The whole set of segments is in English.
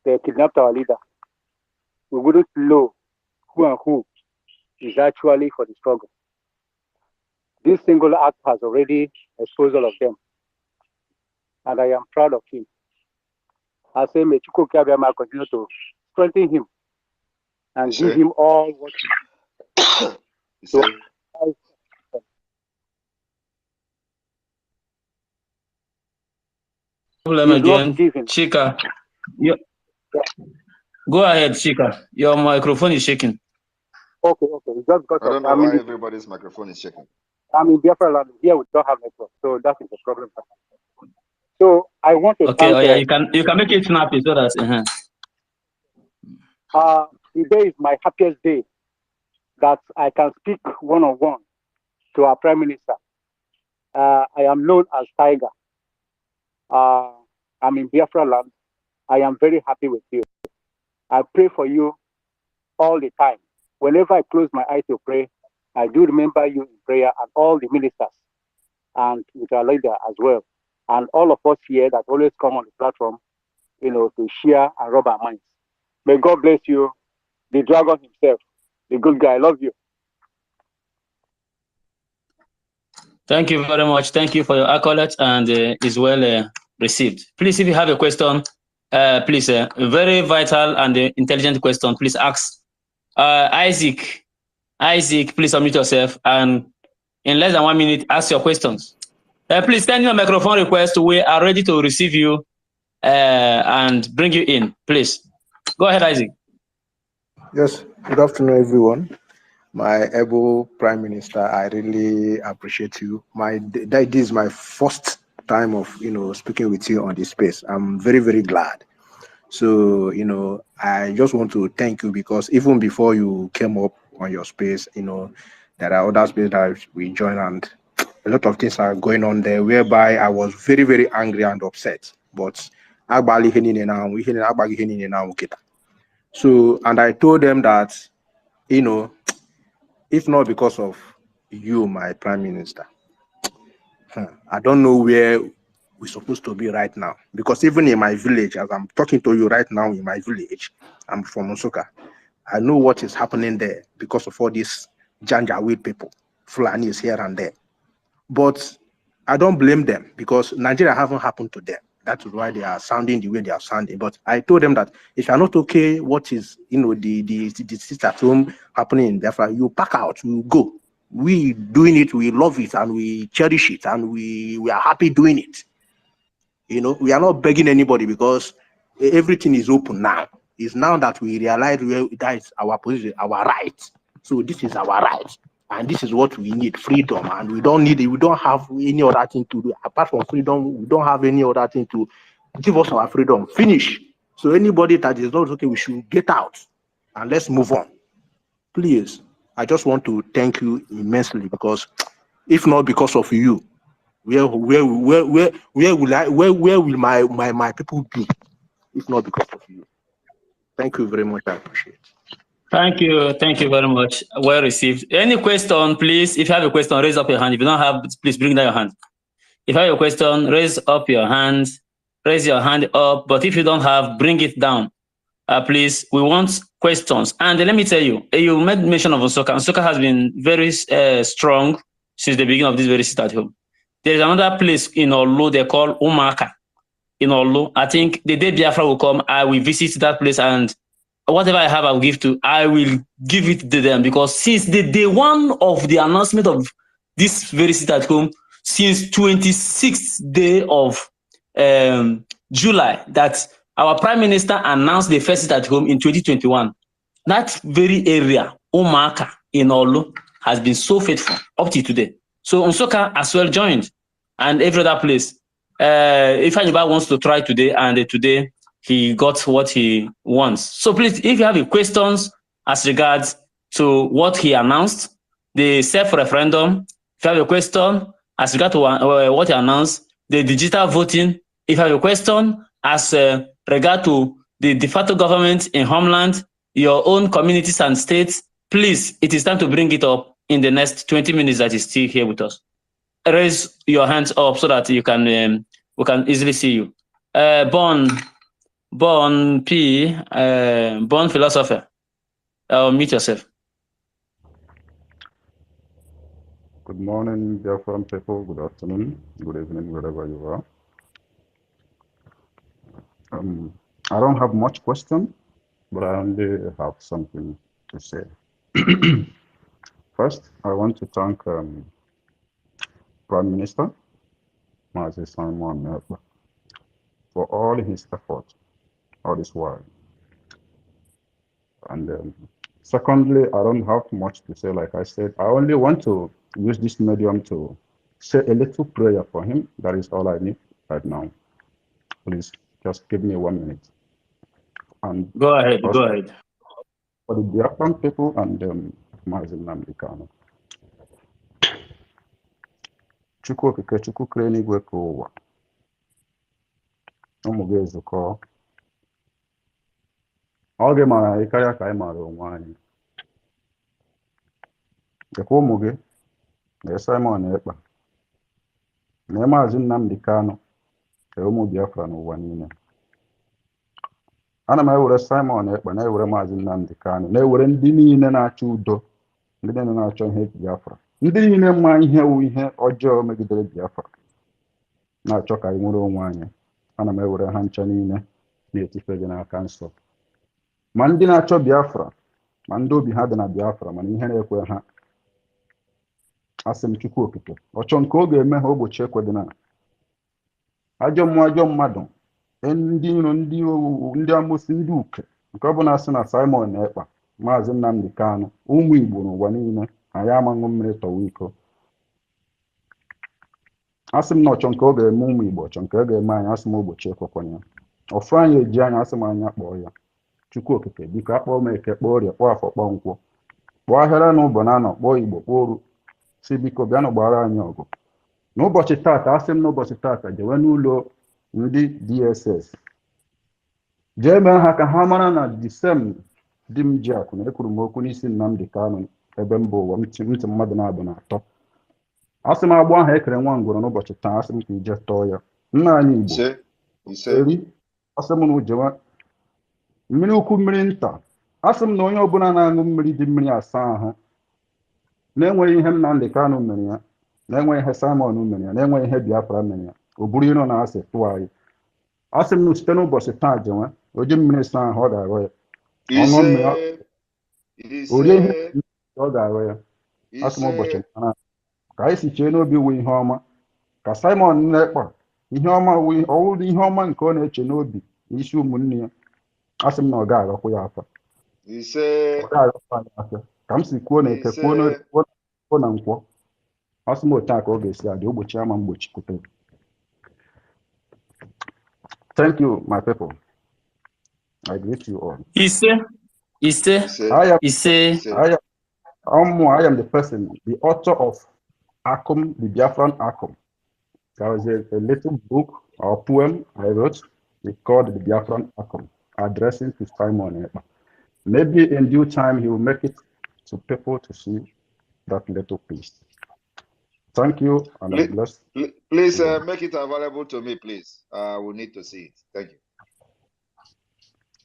they kidnapped our leader, we wouldn't know who and who is actually for the struggle. This single act has already exposed all of them, and I am proud of him. I say, may Chukwu Abiyama continue to strengthen him and give him all what he so, Chika, go ahead, Chika. Your microphone is shaking. Okay. It's just because I don't know why everybody's microphone is shaking. I'm in Biafra land. Here we don't have network, so that is the problem. So I want to thank you can make it snappy so that today is my happiest day that I can speak one-on-one to our Prime Minister. I am known as Tiger. I'm in Biafra land. I am very happy with you. I pray for you all the time. Whenever I close my eyes to pray, I do remember you in prayer and all the ministers and with our leader as well. And all of us here that always come on the platform, to share and rub our minds. May God bless you, the dragon himself, the good guy. I love you. Thank you very much. Thank you for your accolades, and it's well received. Please, if you have a question, please, a very vital and intelligent question, please ask. Isaac, please unmute yourself, and in less than 1 minute, ask your questions. Please send your microphone request. We are ready to receive you and bring you in. Please, go ahead, Isaac. Yes, good afternoon, everyone. My able Prime Minister, I really appreciate you. This is my first time of speaking with you on this space. I'm very, very glad. So I just want to thank you, because even before you came up on your space, there are other spaces that we joined, and a lot of things are going on there whereby I was very, very angry and upset. But so, and I told them that if not because of you, my Prime Minister, I don't know where we're supposed to be right now. Because even in my village, as I'm talking to you right now in my village, I'm from Nsukka, I know what is happening there because of all these Janjaweed people, Fulanis here and there. But I don't blame them, because Nigeria haven't happened to them. That is why they are sounding the way they are sounding. But I told them that if you are not okay, what is the sit at home happening in Biafra, you pack out, you go. We doing it, we love it, and we cherish it, and we are happy doing it. We are not begging anybody, because everything is open now. It's now that we realize that is our position, our right. So this is our right, and this is what we need: freedom. And we don't have any other thing to do apart from freedom. We don't have any other thing to give us our freedom. Finish. So anybody that is not okay, we should get out and let's move on. Please, I just want to thank you immensely, because if not because of you, where will my people be? If not because of you. Thank you very much. I appreciate it. Thank you very much. Well received. Any question, please? If you have a question, raise up your hand. If you don't have, please bring down your hand. If you have a question, raise up your hand. Raise your hand up. But if you don't have, bring it down. Please, we want questions. And let me tell you, you made mention of Nsukka. Nsukka has been very strong since the beginning of this very sit at home. There is another place in Olu they call Umaka. In Olu, I think the day Biafra will come, I will visit that place, and whatever I have, I will give it to them, because since the day one of the announcement of this very sit at home, since 26th day of July, that our Prime Minister announced the first sit at home in 2021, that very area, Umaka in Olu, has been so faithful up to today. So Nsukka as well joined, and every other place. If anybody wants to try today, and today he got what he wants. So please, if you have any questions as regards to what he announced, the self-referendum, if you have a question as regards to what he announced, the digital voting, if you have a question as regard to the de facto government in homeland, your own communities and states, please, it is time to bring it up in the next 20 minutes that is still here with us. Raise your hands up so that you can we can easily see you. Bon Born P, born philosopher. Meet yourself. Good morning, Biafran people. Good afternoon, good evening, wherever you are. I don't have much question, but I only have something to say. First, I want to thank Prime Minister Mazi Simon Ekpa for all his effort all this while. And secondly, I don't have much to say. Like I said, I only want to use this medium to say a little prayer for him. That is all I need right now. Please, just give me 1 minute. And go ahead. Go ahead. For the Biafran people and Mazi Nnamdi Kanu. Chukwu okike Chukwu kere n'igwe ka ụwa. Ụmụ gị ezukọ. Ọ gị mara anyị karịa ka anyị mara onwe anyị. Dekwa ụmụ gị na Simon Ekpa na Mazi Nnamdi Kanu ka ụmụ Biafra n'ụwa niile. Ana m ewere Simon Ekpa na-ewere Mazi Nnamdi Kanu na-ewere ndị niile na-achọ udo, ndị niile na-achọ ihe Biafra, ndị niile ma ihe ọjọọ megidere Biafra na-achọ ka anyị nwere onwe anyị. Ana m ewere ha ncha niile na-etife gị n'aka nsọ. Ma ndị na-achọ Biafra, ma ndị obi ha dị na Biafra, mana ihe na-ekwe ha. Asị m Chukwu okike, ọ chọọ nke ọ ga-eme ha ụbọchị ekwedịna. Ajọ mmụọ ajọ mmadụ, ndị iro, ndị owu, ndị amụsị, ndị uke, nke ọ bụla sị na Simon Ekpa, Mazi Nnamdi Kanu, ụmụ Igbo n'ụwa niile, anyị amaṅụ mmiri tọwa iko. Asị m na ọchọ nke ọ ga-eme ụmụ Igbo, ọchọ nke ọ ga-eme anyị, asị m ụbọchị ekwekwana. Ọfụ anyị eji anyị, asị m anya kpọọ ya. Chukwu okike, biko akpọọ m Eke, kpọọ Orie, kpọọ Afọ, kpọọ Nkwọ, kpọọ ahịara na ụbọnanọ, kpọọ Igbo, kpọọ Oru, si biko bịanụ gbara anyị ọgụ. N'ụbọchị tata, asị m n'ụbọchị tata, jewe n'ụlọ ndị DSS jee mee ha ka ha mara na disem di m ji akụ na ekwuru m okwu n'isi Nnamdi Kanu ebe mba ụwa ntị mmadụ na-abụ na atọ. Asị m agbụ ahụ ekere nwa ngwụrụ n'ụbọchị taa, asị m ka ije tọọ ya. Nna anyị Igbo eri, asị m na ujewa mmiri ukwu mmiri nta. Asị m na onye ọbụla na-aṅụ mmiri dị mmiri asa ahụ na-enweghị ihe Nnamdi Kanu mere ya, na-enweghị ihe Simon mere ya, na-enweghị ihe Biafra mere ya, o buru iro na asị tụọ anyị. Asị m na site n'ụbọchị taa jewe oji mmiri saa ahụ ọ ga-aghọ ya, ọṅụ mmiri orie ihe ọ ga-aghọ ya. Asị m ụbọchị taa ka anyị si chee n'obi wu ihe ọma, ka Simon Ekpa ihe ọma ọwụrụ ihe ọma nke ọ na-eche n'obi n'isi ụmụnne ya. Asị m na ọ ga-aghọkwa ya afa, ọ ga-aghọkwa anyị afa, ka m si kwuo na Eke, kwuo na Nkwọ. Asị m otu a ka ọ ga-esi adị, ụbọchị ama mgbochi kwute. Thank you, my people. I greet you all. I am the person, the author of Akum, the Biafran Akum. There was a little book or poem I wrote. It's called the Biafran Akum, addressing to Simon Ekpa. Maybe in due time he will make it to people to see that little piece. Thank you, and I'm blessed. Please make it available to me, please. We need to see it. Thank you.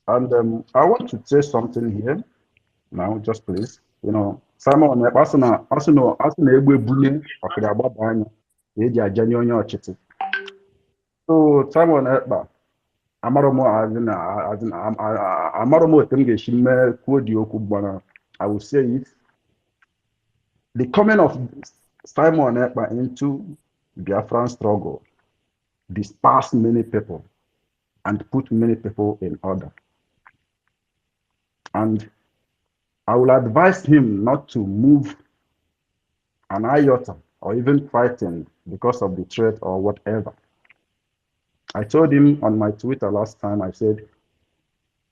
And I want to say something here now, just please. You know, Simon Ekpa asị na egbe bunye ọkara agbaba anya eji ajanye onye ọchịchị. So Simon Ekpa, amarọ m otu m ga-esi mee kwuo dị okwu gbara. I will say it. The coming of Simon Ekpa into Biafran struggle dispersed many people and put many people in order. And I will advise him not to move an iota or even frightened because of the threat or whatever. I told him on my Twitter last time, I said,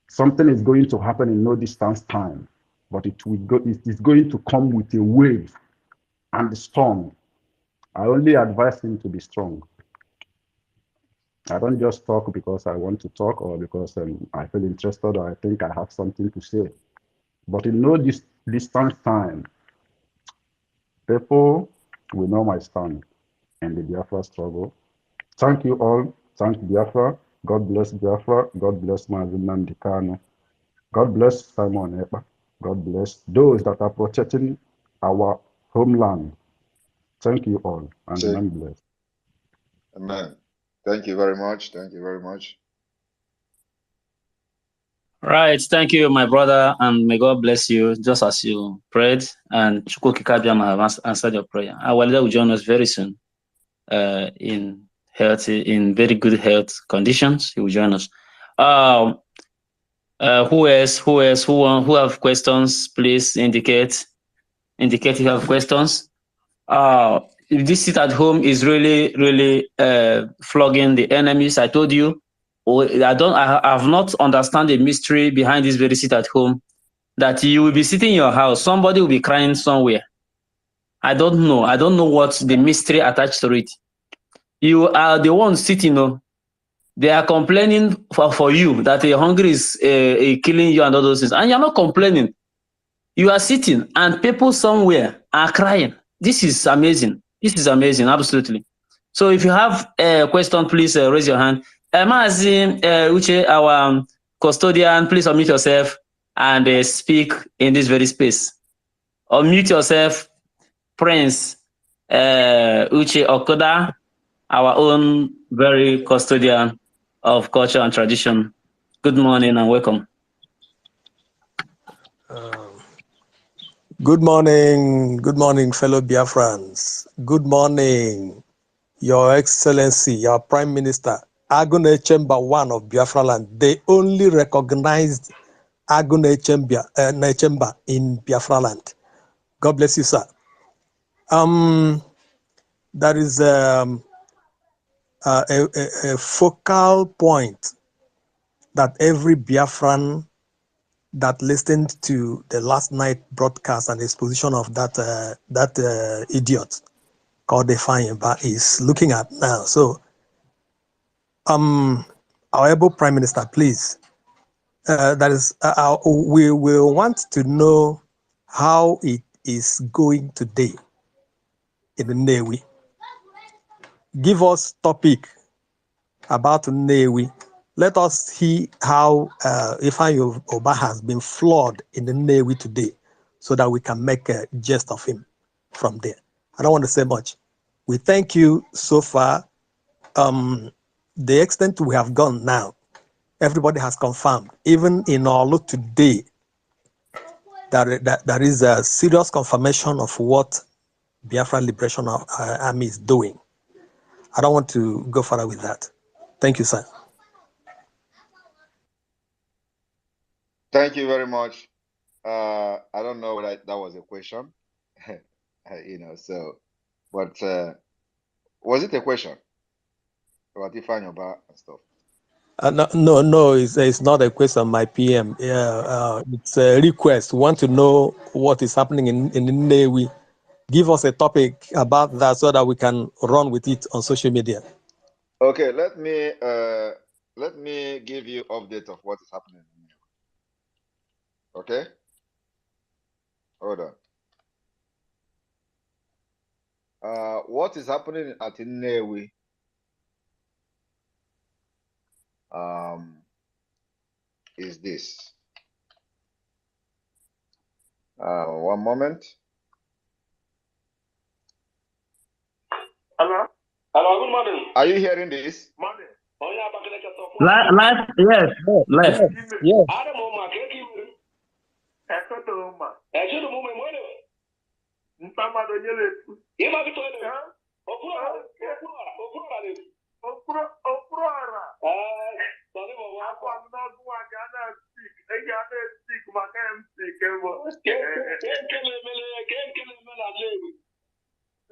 something is going to happen in no distance time, but it is going to come with a wave and storm. I only advise him to be strong. I don't just talk because I want to talk or because I feel interested or I think I have something to say. But in no distance time, people will know my stand in the Biafra struggle. Thank you all. Thank Biafra. God bless Biafra. God bless Mazinam Dikano. God bless Simon Epa. God bless those that are protecting our homeland. Thank you all, and Say, remain blessed. amen. Thank you very much. Thank you very much. Right. Thank you, my brother, and may God bless you just as you prayed. And Chukwuka Kabiama have answered your prayer. Our leader will join us very soon in very good health conditions. He will join us. Who else? Who have questions? Please indicate if you have questions. This sit at home is really flogging the enemies. I told you. I have not understand the mystery behind this very sit at home. That you will be sitting in your house, somebody will be crying somewhere. I don't know. I don't know what the mystery attached to it. You are the one sitting. They are complaining for you that a hunger is killing you and all those things, and you're not complaining. You are sitting, and people somewhere are crying. This is amazing. This is amazing, absolutely. So if you have a question, please raise your hand. Mazi Uche, our custodian, please unmute yourself and speak in this very space. Unmute yourself, Prince Uche Okoda, our own very custodian of culture and tradition. Good morning and welcome. Good morning, fellow Biafrans. Good morning, Your Excellency, your Prime Minister, Agune Chamber 1 of Biafra land. They only recognized Agune Chamber in Biafra land. God bless you, sir. That is a focal point that every Biafran that listened to the last night broadcast and exposition of that idiot called the Fine is looking at now. So, our able Prime Minister, please, we will want to know how it is going today in the Nnewi. Give us topic about Nnewi. Let us see how Ifeanyi Oba has been flawed in the Nnewi today, so that we can make a jest of him from there. I don't want to say much. We thank you so far. The extent we have gone now, everybody has confirmed. Even in Olu today, there is a serious confirmation of what Biafra Liberation Army is doing. I don't want to go further with that. Thank you, sir. Thank you very much. I don't know whether that was a question, but was it a question about Ifeanyi Oba and stuff? No, it's not a question, my PM. It's a request. We want to know what is happening in Nnewi. Give us a topic about that so that we can run with it on social media. Okay, let me give you update of what is happening. Okay, hold on. What is happening at Nnewi? Is this? One moment. Hello? Hello, good morning. Are you hearing this? Morning. Live, yes, live. Yes.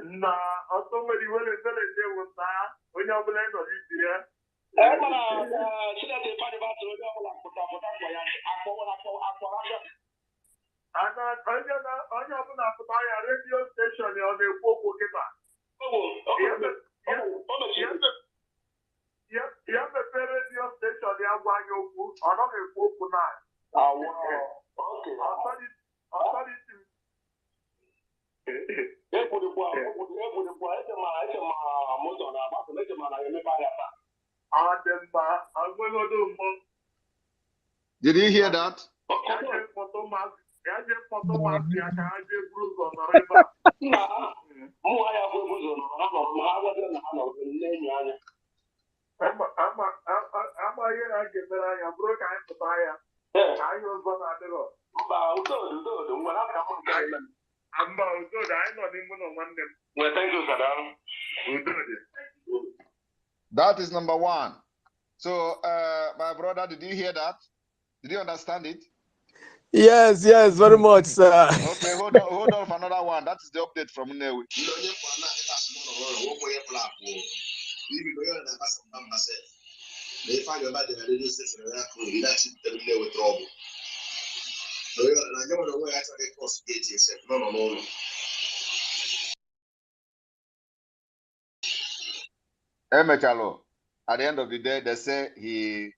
Na somebody will tell it there was when you're blend of it here. Onye ọbụla pụta ya redio steshọn ọ na-ekwu okwu kịta ya mepee redio steshọn ya gwa anyị okwu ọ nọghị ekwu okwu na Did you hear that? That is number one. So, my brother, did you hear that? Did you understand it? Yes, yes, very much, sir. Okay, hold on for another one. That is the update from Newi. Emechalo, at the end of the day, they say he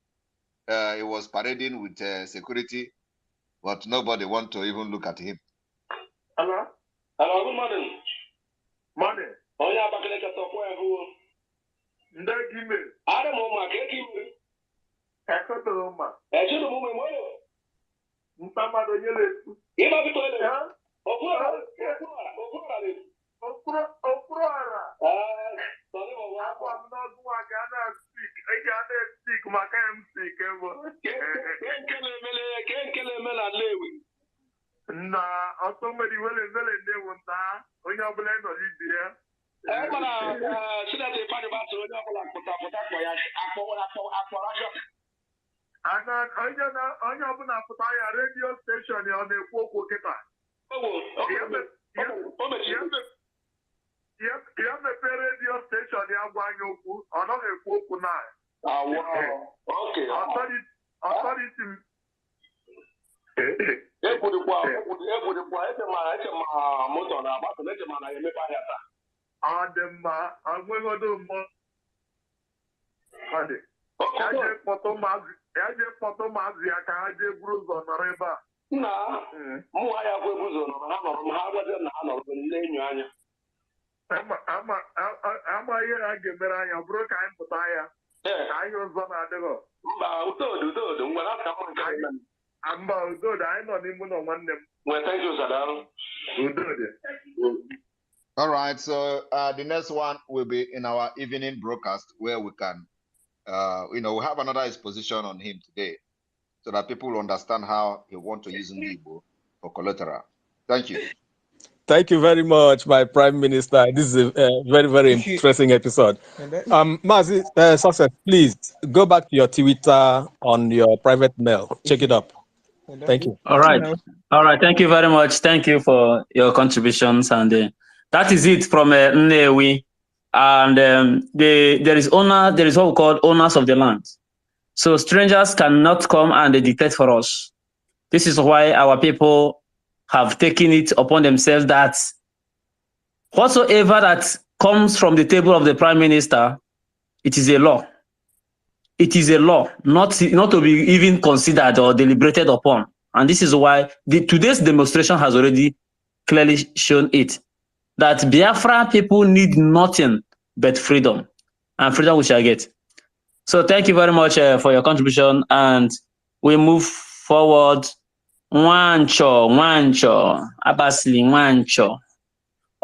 was parading with security, but nobody want to even look at him. Hello? Hello, good morning. Morning. Oh, yeah, back in the top where who? Ndagime. I don't know, my game. Ekotoma. Ejudu mume moyo. Mpamado yele. Ima bitole. Okura. Sorry, I'm not going to speak. I can't speak. My can't speak. Nah, somebody will they want that. When you're blend or you there. And on your radio station on the Coco Kita. Yes, the radio station, they are going to another Coco now. Okay. Authority. All right, so the next one will be in our evening broadcast where we can, we have another exposition on him today so that people will understand how he wants to use Igbo for collateral. Thank you. Thank you very much, my Prime Minister. This is a very, very interesting episode. Mazi, Success, please go back to your Twitter on your private mail. Check it up. Thank you. All right. All right. Thank you very much. Thank you for your contributions. And that is it from Nnewi. And there is what we call owners of the land. So strangers cannot come and dictate for us. This is why our people have taken it upon themselves that whatsoever that comes from the table of the Prime Minister, it is a law. It is a law, not to be even considered or deliberated upon. And this is why today's demonstration has already clearly shown it, that Biafra people need nothing but freedom, and freedom we shall get. So thank you very much for your contribution, and we move forward. Wancho, Abasli, Wancho.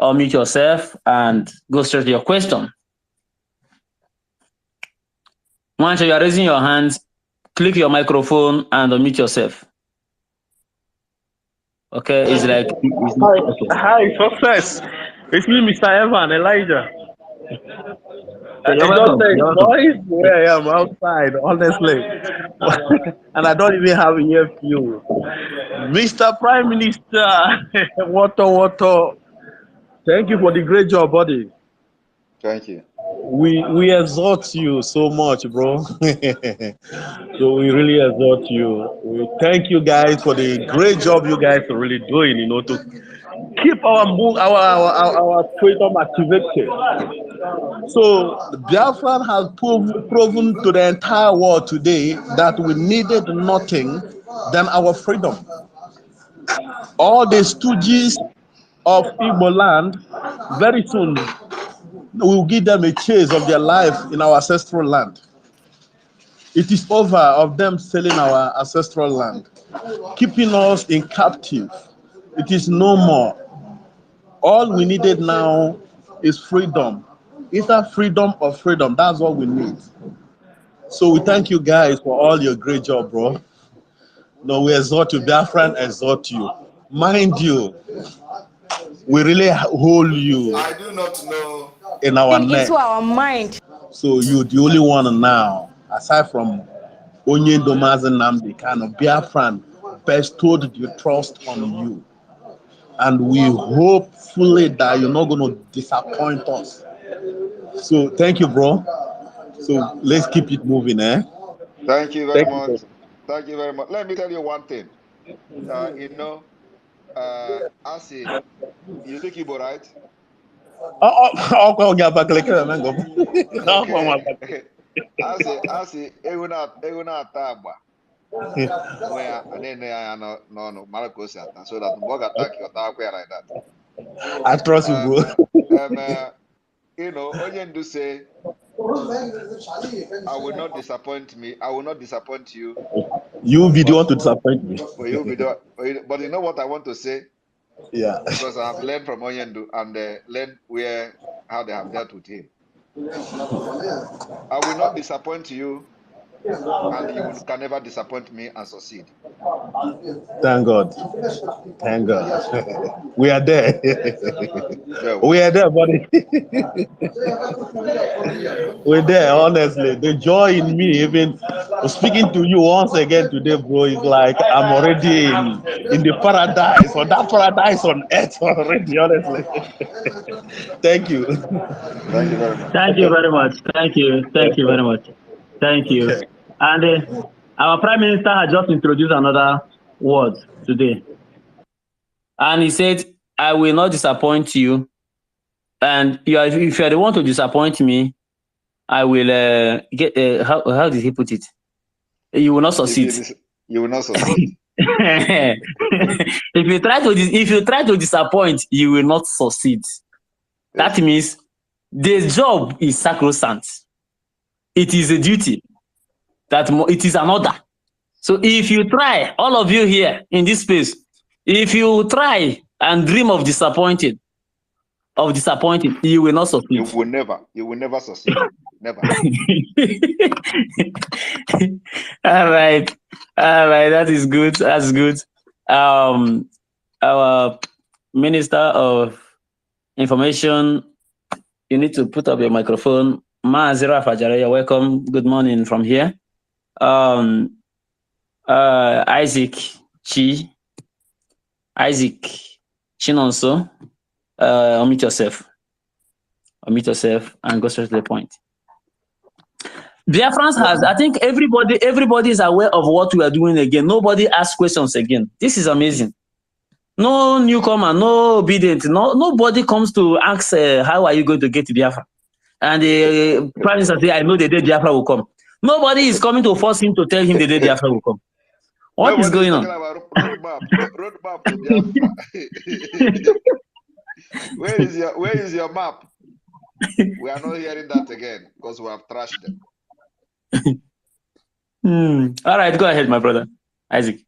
Unmute yourself and go straight to your question. Wancho, you are raising your hands. Click your microphone and unmute yourself. Okay, it's like... Hi, Success. It's me, Mr. Evan, Elijah. You're welcome. Boys, where I am outside, honestly. And I don't even have a view. Mr. Prime Minister, Water. Thank you for the great job, buddy. Thank you. We exhort you so much, bro. So we really exhort you. We thank you guys for the great job you guys are really doing, to keep our freedom activated. So Biafran has proven to the entire world today that we needed nothing than our freedom. All the stooges of Igbo land, very soon we'll give them a chance of their life in our ancestral land. It is over of them selling our ancestral land, keeping us in captive. It is no more. All we needed now is freedom. Either freedom or freedom. That's what we need. So we thank you guys for all your great job, bro. No, we exhort you. Biafran exhort you. Mind you, we really hold you I do not know. in our neck. Into our mind. So you're the only one now, aside from Onye Domazen Namdi, kind of Biafran bestowed the trust on you. And we hope fully that you're not going to disappoint us. So thank you, bro. So let's keep it moving, eh? Thank you very Thank you, much. bro. Thank you very much. Let me tell you one thing. I see you speak Igbo, right? Okay. I see eguna tagba. Where and then no Marcos so that Mboga attack you like that. I trust you, bro. Onye do say I will not disappoint you. You be the one to disappoint me. But you know what I want to say? Yeah. Because I have learned from Onyendu and learned how they have dealt with him. I will not disappoint you, and you can never disappoint me and succeed. Thank God. Thank God. We are there. We are there, buddy. We're there, honestly. The joy in me, even speaking to you once again today, bro, is like I'm already in the paradise, or that paradise on earth already, honestly. Thank you. Thank you very much. Thank you very much. Thank you. Thank you very much. Thank you. And our Prime Minister has just introduced another word today. And he said, I will not disappoint you. And if you are the one to disappoint me, I will how did he put it? You will not succeed. You will not succeed. If you try to disappoint, you will not succeed. Yes. That means the job is sacrosanct. It is a duty. It is an order. So if you try, all of you here in this space, if you try and dream of disappointing, you will not succeed. You will never succeed. Never. All right. That is good. That's good. Our Minister of Information, you need to put up your microphone. Maazira Fajare, you're welcome. Good morning from here. Isaac Chinonso, unmute yourself and go straight to the point. BIAFRANS has, I think everybody is aware of what we are doing again. Nobody asks questions again. This is amazing. No newcomer, no obedient, nobody comes to ask, how are you going to get to Biafra? And the Prime Minister says, I know the day Biafra will come. Nobody is coming to force him to tell him the day Biafra will come. What is going on? Roadmap to Biafra. Where is your map? We are not hearing that again because we have trashed them. All right, go ahead, my brother. Isaac.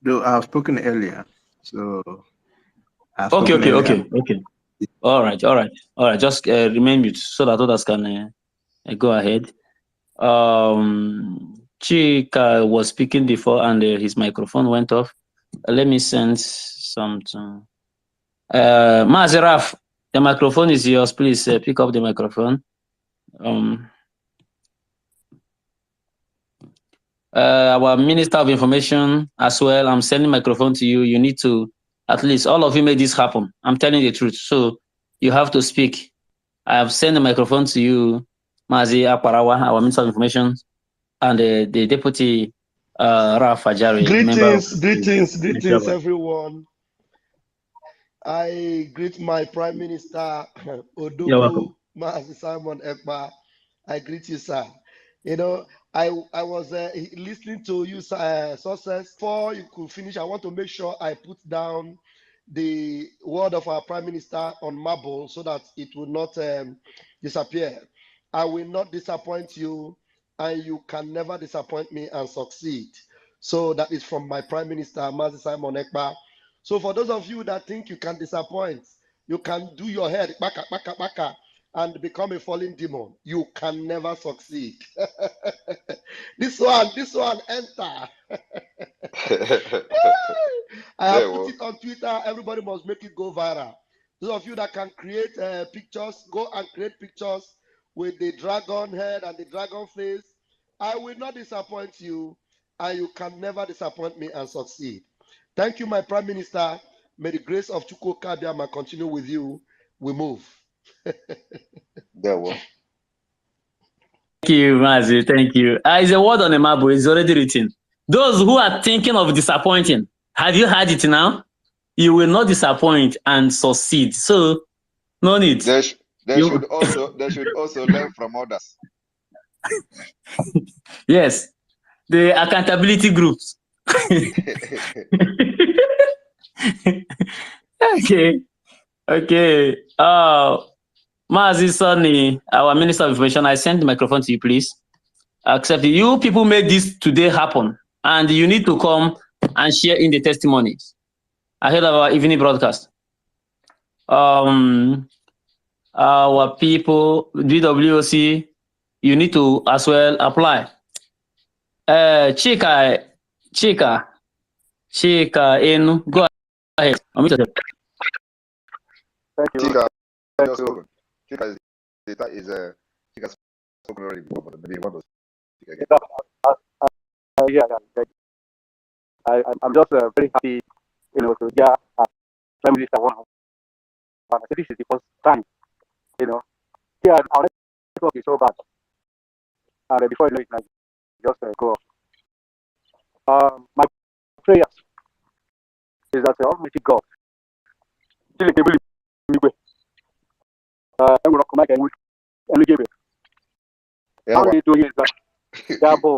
Though I've spoken earlier, so Okay. All right. Just remain mute so that others can go ahead. Chika was speaking before and his microphone went off. Let me send something. Mazeraf, the microphone is yours. Please pick up the microphone. Our Minister of Information as well, I'm sending microphone to you. You need to, at least all of you made this happen. I'm telling the truth. So you have to speak. I have sent the microphone to you, Mazi Aparawa, our Minister of Information, and the Deputy Raf Fajari. Greetings, everyone. I greet my Prime Minister, Odugu, Mazi Simon Ekpa. I greet you, sir. You know, I was listening to you, Success. Before you could finish, I want to make sure I put down the word of our Prime Minister on marble so that it will not disappear. I will not disappoint you. and you can never disappoint me and succeed. So that is from my Prime Minister, Mazi Simon Ekpa. So for those of you that think you can disappoint, you can do your head baka, baka, baka, and become a fallen demon. You can never succeed. This one, enter. I have put it on Twitter. Everybody must make it go viral. Those of you that can create pictures, go and create pictures with the dragon head and the dragon face. I will not disappoint you, and you can never disappoint me and succeed. Thank you, my Prime Minister. May the grace of Chukwu Kabiama continue with you. We move. There we Thank you, Mazi. Thank you. It's a word on the map, it's already written. Those who are thinking of disappointing, have you heard it now? You will not disappoint and succeed. So, no need. They should also learn from others. Yes, the accountability groups. Okay. Mazi Sani, our Minister of Information, I send the microphone to you, please. Accept it. You people made this today happen, and you need to come and share in the testimonies ahead of our evening broadcast. Our people, DWOC, you need to as well apply. Chika, in go ahead. Thank you. Chika, Thank you. Chika is spoken already before, but maybe you want to speak again. I'm just very happy, to hear Prime Minister one. This is the first time, here our network is so bad, and before you know it, I just go off. My prayers is that the Almighty God, I'm going to come back and give it. How they do is that, Gabo.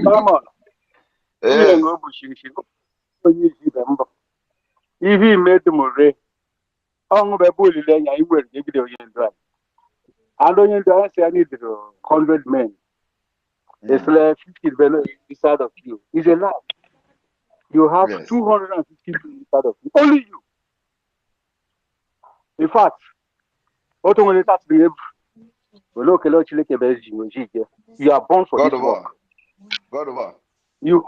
Come on. If he made the Murray, on the bully, then I will give you a drive. I don't need to say I need 100 men. It's like 50 men inside of you. It's a lie. You have 250 people inside of you. Only you. In fact, what I'm going to you are born for this work. God over. You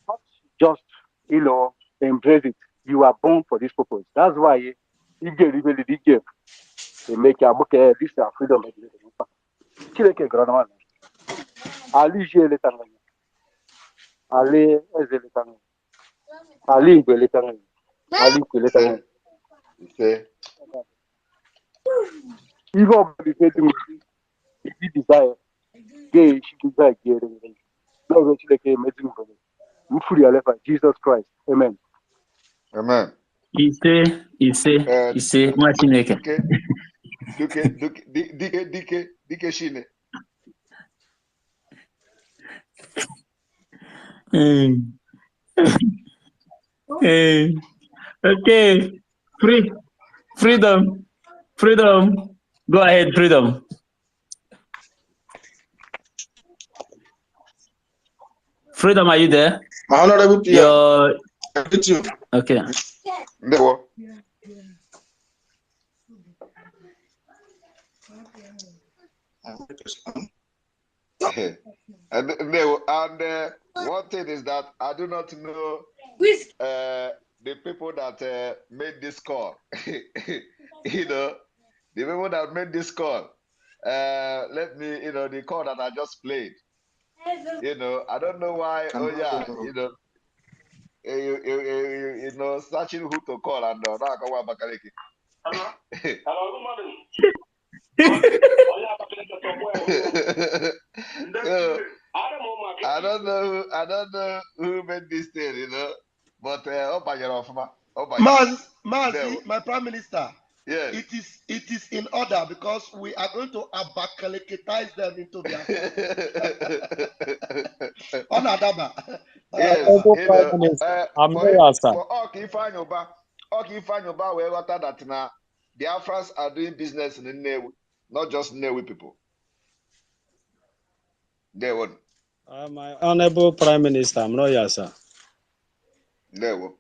not just, embrace it. You are born for this purpose. That's why you get really DJ. They make your book this is freedom. Chileke grandma. Ali jele tangani. Ali ezele tangani. Ali gwele tangani. Ali gwele tangani. Even the faith if you desire, gay, she desire gay. No, Chileke amazing for me. Jesus Christ. Amen. Amen. Ise, Machineke. Dike Shine. Okay. Freedom. Go ahead, Freedom. Freedom, are you there? Honorable Pierre. Okay. No. And one thing is that I do not know the people that made this call. The people that made this call. Let me, the call that I just played. I don't know why. Searching who to call and now I come back. Hello, good morning. I don't know who made this thing, but Mazi, my Prime Minister. Yes. It is in order because we are going to abakalekitize them into their Onadaba. Yes, I'm here, sir. for Okifanyoba, we got that now. Biafrans are doing business in Nnewi, not just Nnewi people. They won. My Honorable Prime Minister, I'm royal, sir. They won.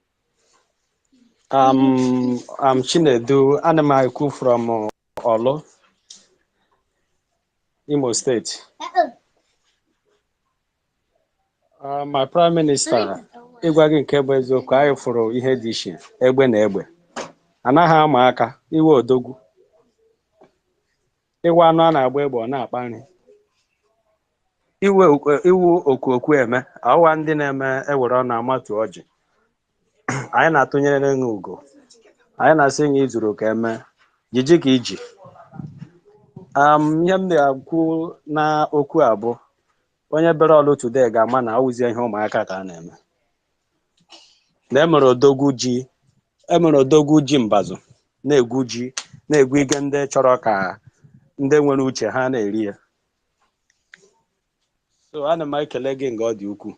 I'm Chinedu Anamaiku from Olo, Imo State. My Prime Minister, ịgwa gị nke bụ eziokwu, anyị fụrụ ihe dị iche egbe na egbe. Anaghị ama aka iwe odogwu. Iwe anụ a na-agba egbe ọ na-akpa nri. Iwu okwu eme, ọwa ndị na-eme ewere ọ na-amatu ọjị. Anyị na-atụnyere gị ugo. Anyị na-asị gị izuru ka eme. Jiji ka iji. Ihe m na-ekwu na okwu abụ onye bere ọlụ today ga-ama na awụzie ihe ụmụaka ka a na-eme. Na emere odogwu ji mbazụ na-egwu ji na-egwu ige ndị chọrọ ka ndị nwere uche ha na-eri ya. So ana m ekele gị nga ọ dị ukwuu.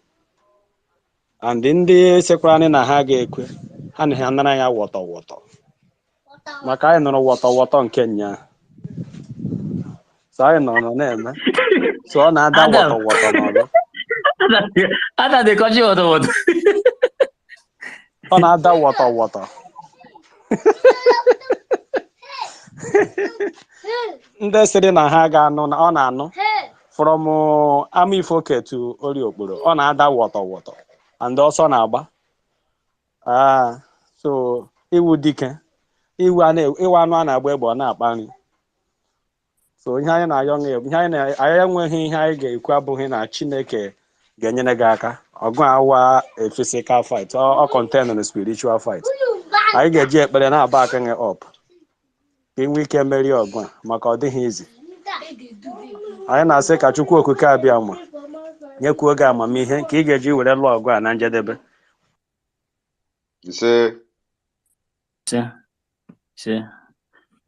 And ndị sekwara anyị na ha ga-ekwe ha na ha nara ya wọtọ maka anyị nụrụ wọtọ nke nya. So anyị nọ na-eme. So ọ na-ada wọtọ n'ọlụ. Ada de kọji wọtọ. Ọ na-ada wọtọ. Ndị sịrị na ha ga-anụ na ọ na-anụ from Amifoke to Oriokporo. Ọ na-ada wọtọ. And ọsọ na-agba. So iwu dike. Iwu anụ a na-agba egbe ọ na-akpa nri. So ihe anyị na-ayọ anyị enweghị ihe anyị ga-ekwu abụghị na Chineke ga-enyere gị aka. Ọgụ awa a physical fight or contain a spiritual fight. Anyị ga-eji ekpere na-aba aka gị up. Ka inwe ike meri ọgụ a maka ọ dịghị izi. Anyị na-asị ka Chukwu okike abịa ma nyekwuo gị amamihe ka ị ga-eji were lụọ ọgụ a na njedebe. Ise.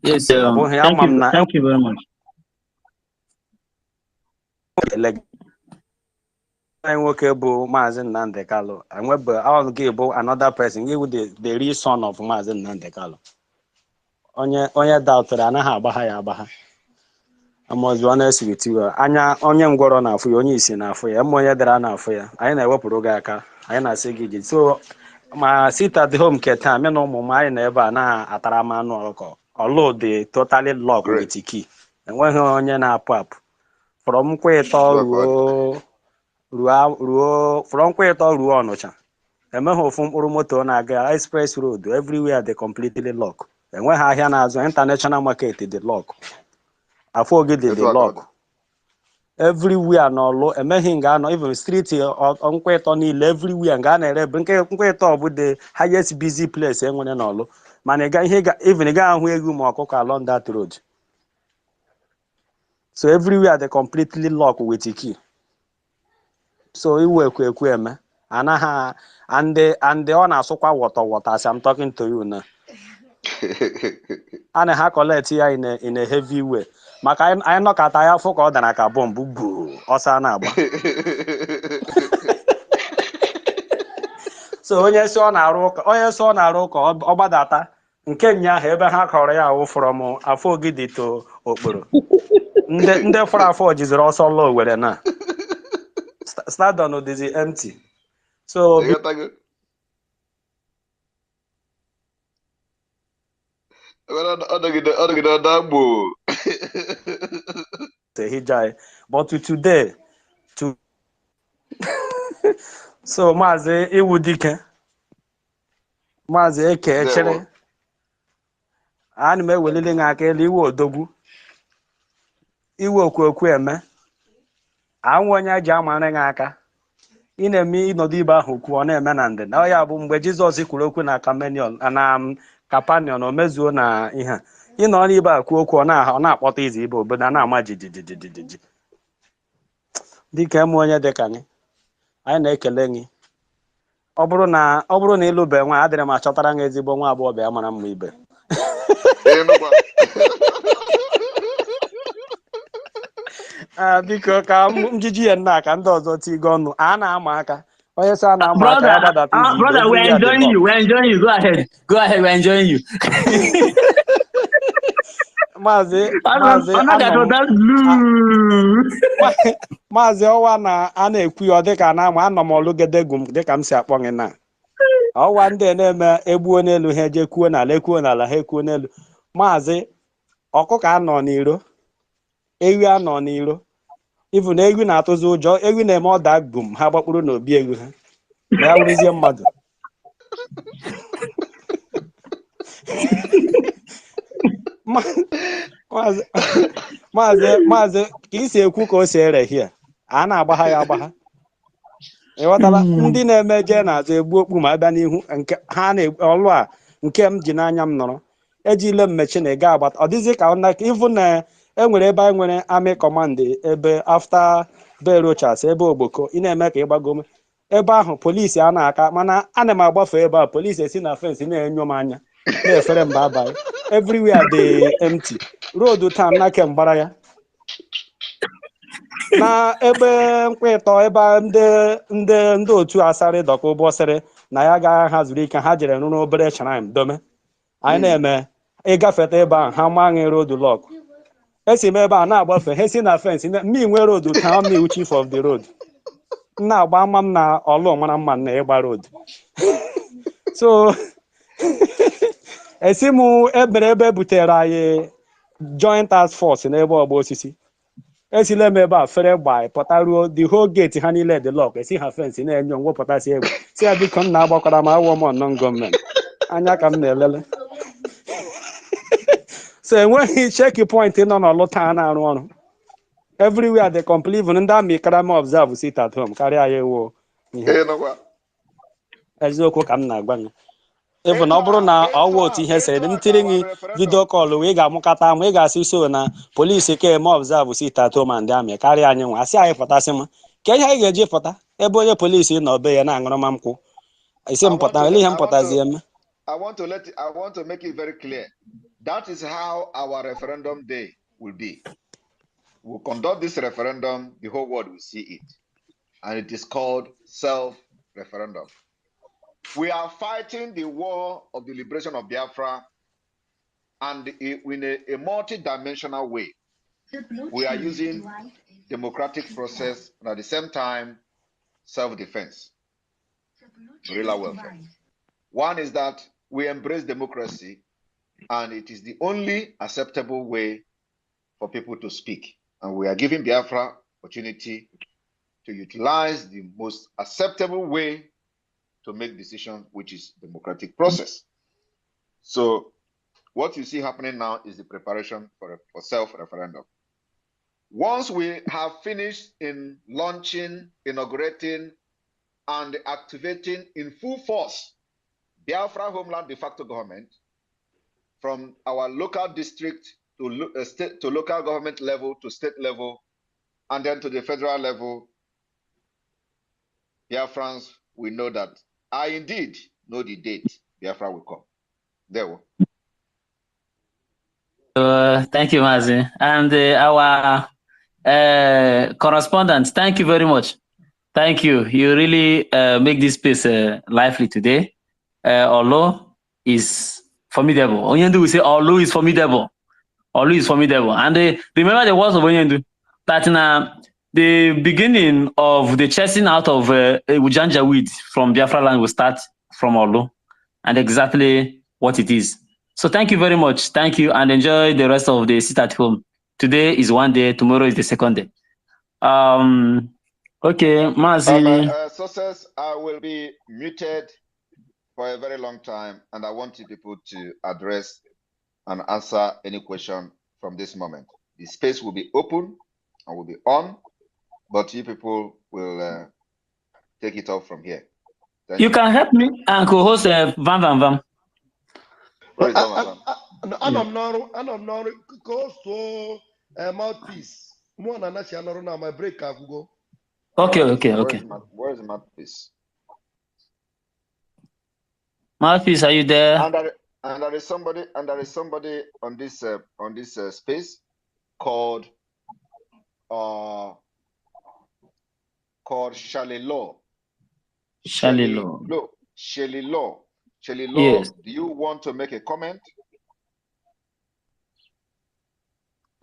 Yes, thank you very much. Anyị nwoke bụ Maazị Nnamdi Kalu. Enwebe ọ gị bụ another person. Iwu the real son of Maazị Nnamdi Kalu. Onye doubtara anaghị agbagha ya agbagha. I must be honest with you. Anya onye ngwọrọ na-afụ ya, onye isi na-afụ ya, ma onye dara na-afụ ya. Anyị na-ewepụrụ gị aka. Anyị na-asị gị ji. So ma sit at home nke taa mị na ụmụ m anyị na ebe a na-atara m anụ ọkụkọ. Although they totally lock with the key. Enweghị onye na-apụ apụ. From Kwetọ ruo Ọnụcha. Emeghị ofu mkpụrụ moto na-aga express road everywhere they completely lock. Enweghị ahịa na-azụ international market dị lock. Afọ Ogidi dị lock. Everywhere n'Ọlụ emeghị nga anọ even street Nkwetọ niile everywhere nga na-ere Nkwetọ bụ the highest busy place enwere n'Ọlụ. Mana even ga ahụ egwu ma ọkụkọ along that road. So everywhere they completely lock with the key. So iwu ekwe eme anaghị and ọ na-asụkwa wọtọ as I'm talking to you now. A na ha collect ya in a heavy way. Maka anyị nọkọta ya fụ ka ọ dara ka bọmbụ gboo ọsọ na-agba. So onye si ọ na-arụ ụka ọ gbadata nke nyaahụ ebe ha kọrọ ya awụ from Afọ Ogidi to Okporo. Ndị fọrọ afọ jiziri ọsọ lụọ Owerri na stadium dịzi empty. So but today so Maazị Iwu Dike Maazị Eke Echere ana m ewelile gị aka elu iwe odogwu iwe okwu eme anwụ onye ji amara gị aka ị na-eme ịnọdụ ibe ahụ okwu ọ na-eme na ndịda ọ ya bụ mgbe Jizọs kwuru okwu na Kapaniọn o mezuo na ihe ị nọ n'ibe a kwuo okwu ọ na-akpọta izi ibe obodo a na-ama jijijiji dịka eme onye dịka gị anyị na-ekele gị ọ bụrụ na ịlụbe nwa adịrị m achọtara gị ezigbo nwa agbọghọbịa mara mma ibe biko ka njiji ya nna ka ndị ọzọ tigo ọnụ a na-ama aka onye sị a na-ama aka ya gbadata izi brother, we're enjoying you. Go ahead, we're enjoying you. Maazị ọwa na a na-ekwu ya dịka na ama anọ m ọlụgedegwu dịka m si akpọ gị na ọwa ndị na-eme egbuo n'elu ha eje kwuo n'ala ekwuo n'ala ha ekwuo n'elu. Maazị ọkụkọ anọ n'iro, ewi anọ n'iro, ivu na ewi na-atụzi ụjọ, ewi na-eme ọda gbum ha gbakpụrụ n'obi ewi ha ma ya wụrụzie mmadụ. Maazị ka isi ekwu ka o si ere hie a na-agbagha ya agbagha, ịghọtala. Ndị na-emeje n'azụ egbu okpu ma abịa n'ihu nke ha ọlụ a nke m ji n'anya m nọrọ ejile mmechi na ịga agbata ọ dịzị ka ịvụ na enwere ebe anyị nwere amị kọmand ebe afta berochas ebe ogboko ị na-eme ka ịgbagome ebe ahụ polisi a na-aka mana ana m agbafe ebe a polisi esi na fensị na-enyo m anya na-efere mba abalị everywhere dị empty road taa na kemgbara ya na ebe nkwịtọ ebe ndị otu asarị dọka ụbọsịrị na ya ga-ahazuru ike ha jere rụrụ obere shrine dome anyị na-eme ịgafeta ebe ahụ ha maghị road lock esi m ebe a na-agbafe ha si na fensị mmi nwe road taa mmiwu chief of the road na-agba ama m na ọlụ mara mma na ịgba road so esi m ebere ebe butere anyị joint task force n'ebe ọgba osisi esile m ebe a fere gba pụtaruo the whole gate ha niile dị lock esi ha fensị na-enyo nwepụtasị egbe si ya biko m na-agbakwara m awọ m non gọọmenti anya ka m na-elele so enweghị cheki point nọ n'ọlụ taa na-arụ ọrụ everywhere the complete even ndị amị karama observe sit at home karịa ya ewu ihe eziokwu ka m na-agwa gị ịbụ na ọ bụrụ na ọwụ otu ihe sịrị ntiri gị vidio kọlụ wee ga-amụkata ama ị ga-asị so na polisi ka eme observe sit at home ndị amị karịa anyị nwa asị anyị pụtasị m ka ihe anyị ga-eji pụta ebe onye polisi nọ be ya na-aṅụrụ ma nkwụ isi m pụta ele ihe m pụtazi eme. I want to make it very clear. That is how our referendum day will be. We'll conduct this referendum, the whole world will see it. And it is called self-referendum. We are fighting the war of the liberation of Biafra and in a multi-dimensional way. We are using democratic process and at the same time, self-defense, guerrilla welfare. One is that we embrace democracy and it is the only acceptable way for people to speak. And we are giving Biafra opportunity to utilize the most acceptable way to make decisions, which is democratic process. So what you see happening now is the preparation for self-referendum. Once we have finished in launching, inaugurating, and activating in full force Biafra homeland de facto government from our local district to state to local government level to state level and then to the federal level, Biafrans, we know that I indeed know the date Biafra will come. There we go. Thank you, Mazi. And our correspondent, thank you very much. Thank you. You really make this space lively today. Olu is formidable. Onyendu will say Olu is formidable. Olu is formidable. And remember the words of Onyendu, that in the beginning of the chasing out of Ujanjaweed from Biafra land will start from Olu, and exactly what it is. So thank you very much. Thank you, and enjoy the rest of the sit at home. Today is one day, tomorrow is the second day. Okay, Mazi. Success, I will be muted for a very long time, and I want you people to address and answer any question from this moment. The space will be open and will be on, but you people will take it off from here. Thank you. Can help me and co-host Van Van Van. I'm co-host mouthpiece. More than that, my break I go. Okay. Where is mouthpiece? Mouthpiece, are you there? And there is somebody on this space called Shalilo. Shalilo. Shalilo, yes. Do you want to make a comment?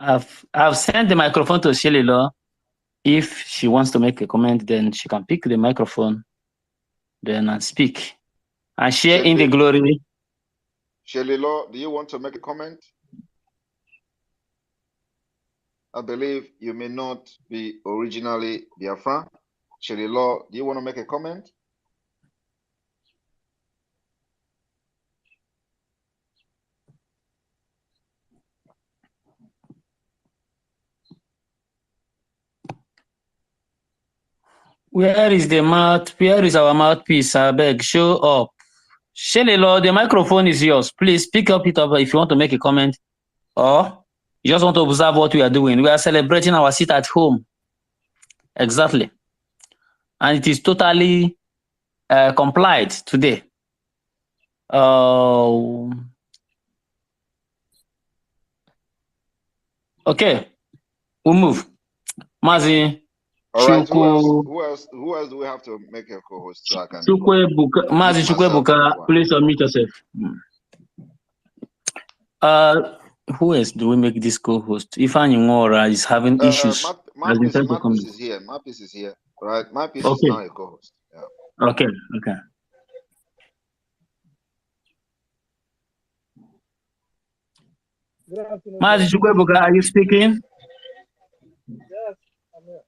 I've sent the microphone to Shelilo. If she wants to make a comment, then she can pick the microphone, then and speak and share in the glory. Shelilo, do you want to make a comment? I believe you may not be originally Biafra. Shelilo, do you want to make a comment? Where is the mouth? Where is our mouthpiece? I beg, show up. Shelilo, the microphone is yours. Please pick up it up if you want to make a comment, or you just want to observe what we are doing. We are celebrating our seat at home. Exactly. And it is totally complied today. Okay, we'll move. Mazi. All right, who else do we have to make a co-host so I can Mazi Chukwebuka, please unmute yourself. Who else do we make this co-host? Ifeanyi Nwora is having issues. My piece is here. My piece is here. Right, my piece is now a co-host. Yeah. Okay. Mazi Chukwebuka, are you speaking? Yes, I'm here.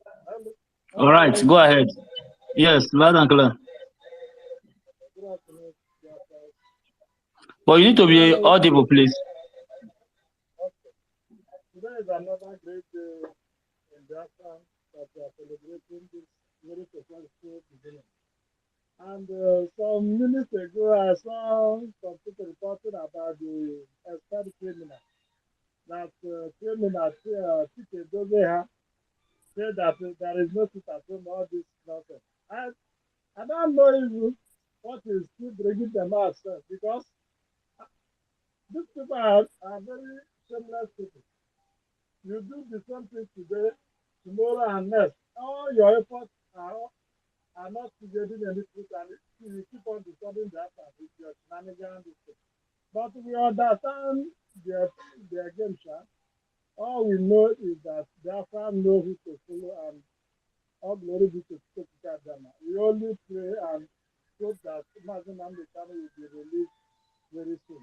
All right, go ahead. Yes, loud and clear. But you need to be audible, please. Okay. Today is another great day in Biafra that we are celebrating this very successful beginning. And some minutes ago, I saw some people reporting about the expert criminal. That criminal, Tite Dozeha, said that there is no sit at home, all this nonsense. I don't know even what is still bringing them out, because these people are very shameless people. You do the same thing today, tomorrow, and next. All your efforts are not getting any fruit, and you keep on disturbing the effort with your shenanigans. But we understand their game, sir. All we know is that Biafra know who to follow, and all glory be to them. We only pray and hope that Mazin and the family will be released very soon.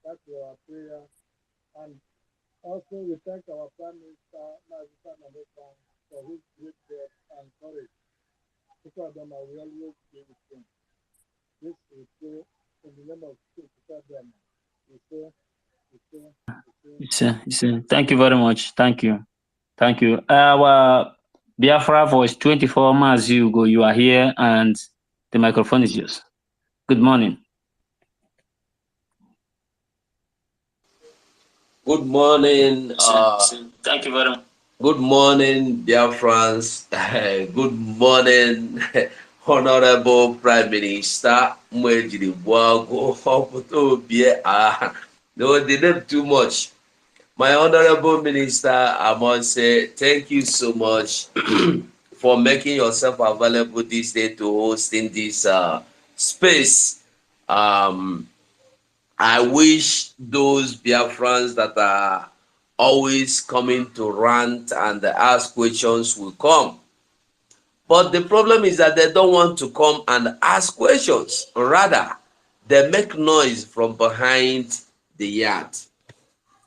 That's our prayer. And also we thank our Prime Minister, Mazin, for his great work and courage. Because of them, we always be with him. This we pray in the name of them. Thank you very much. Thank you. Our Biafra Voice 24 Mars Hugo, you are here and the microphone is yours. Good morning. Good morning. Thank you very much. Good morning, Biafrans. Good morning, Honorable Prime Minister. No, they did too much. My Honorable Minister, I must say thank you so much for making yourself available this day to host in this space. I wish those Biafrans that are always coming to rant and ask questions will come. But the problem is that they don't want to come and ask questions. Rather, they make noise from behind the yard.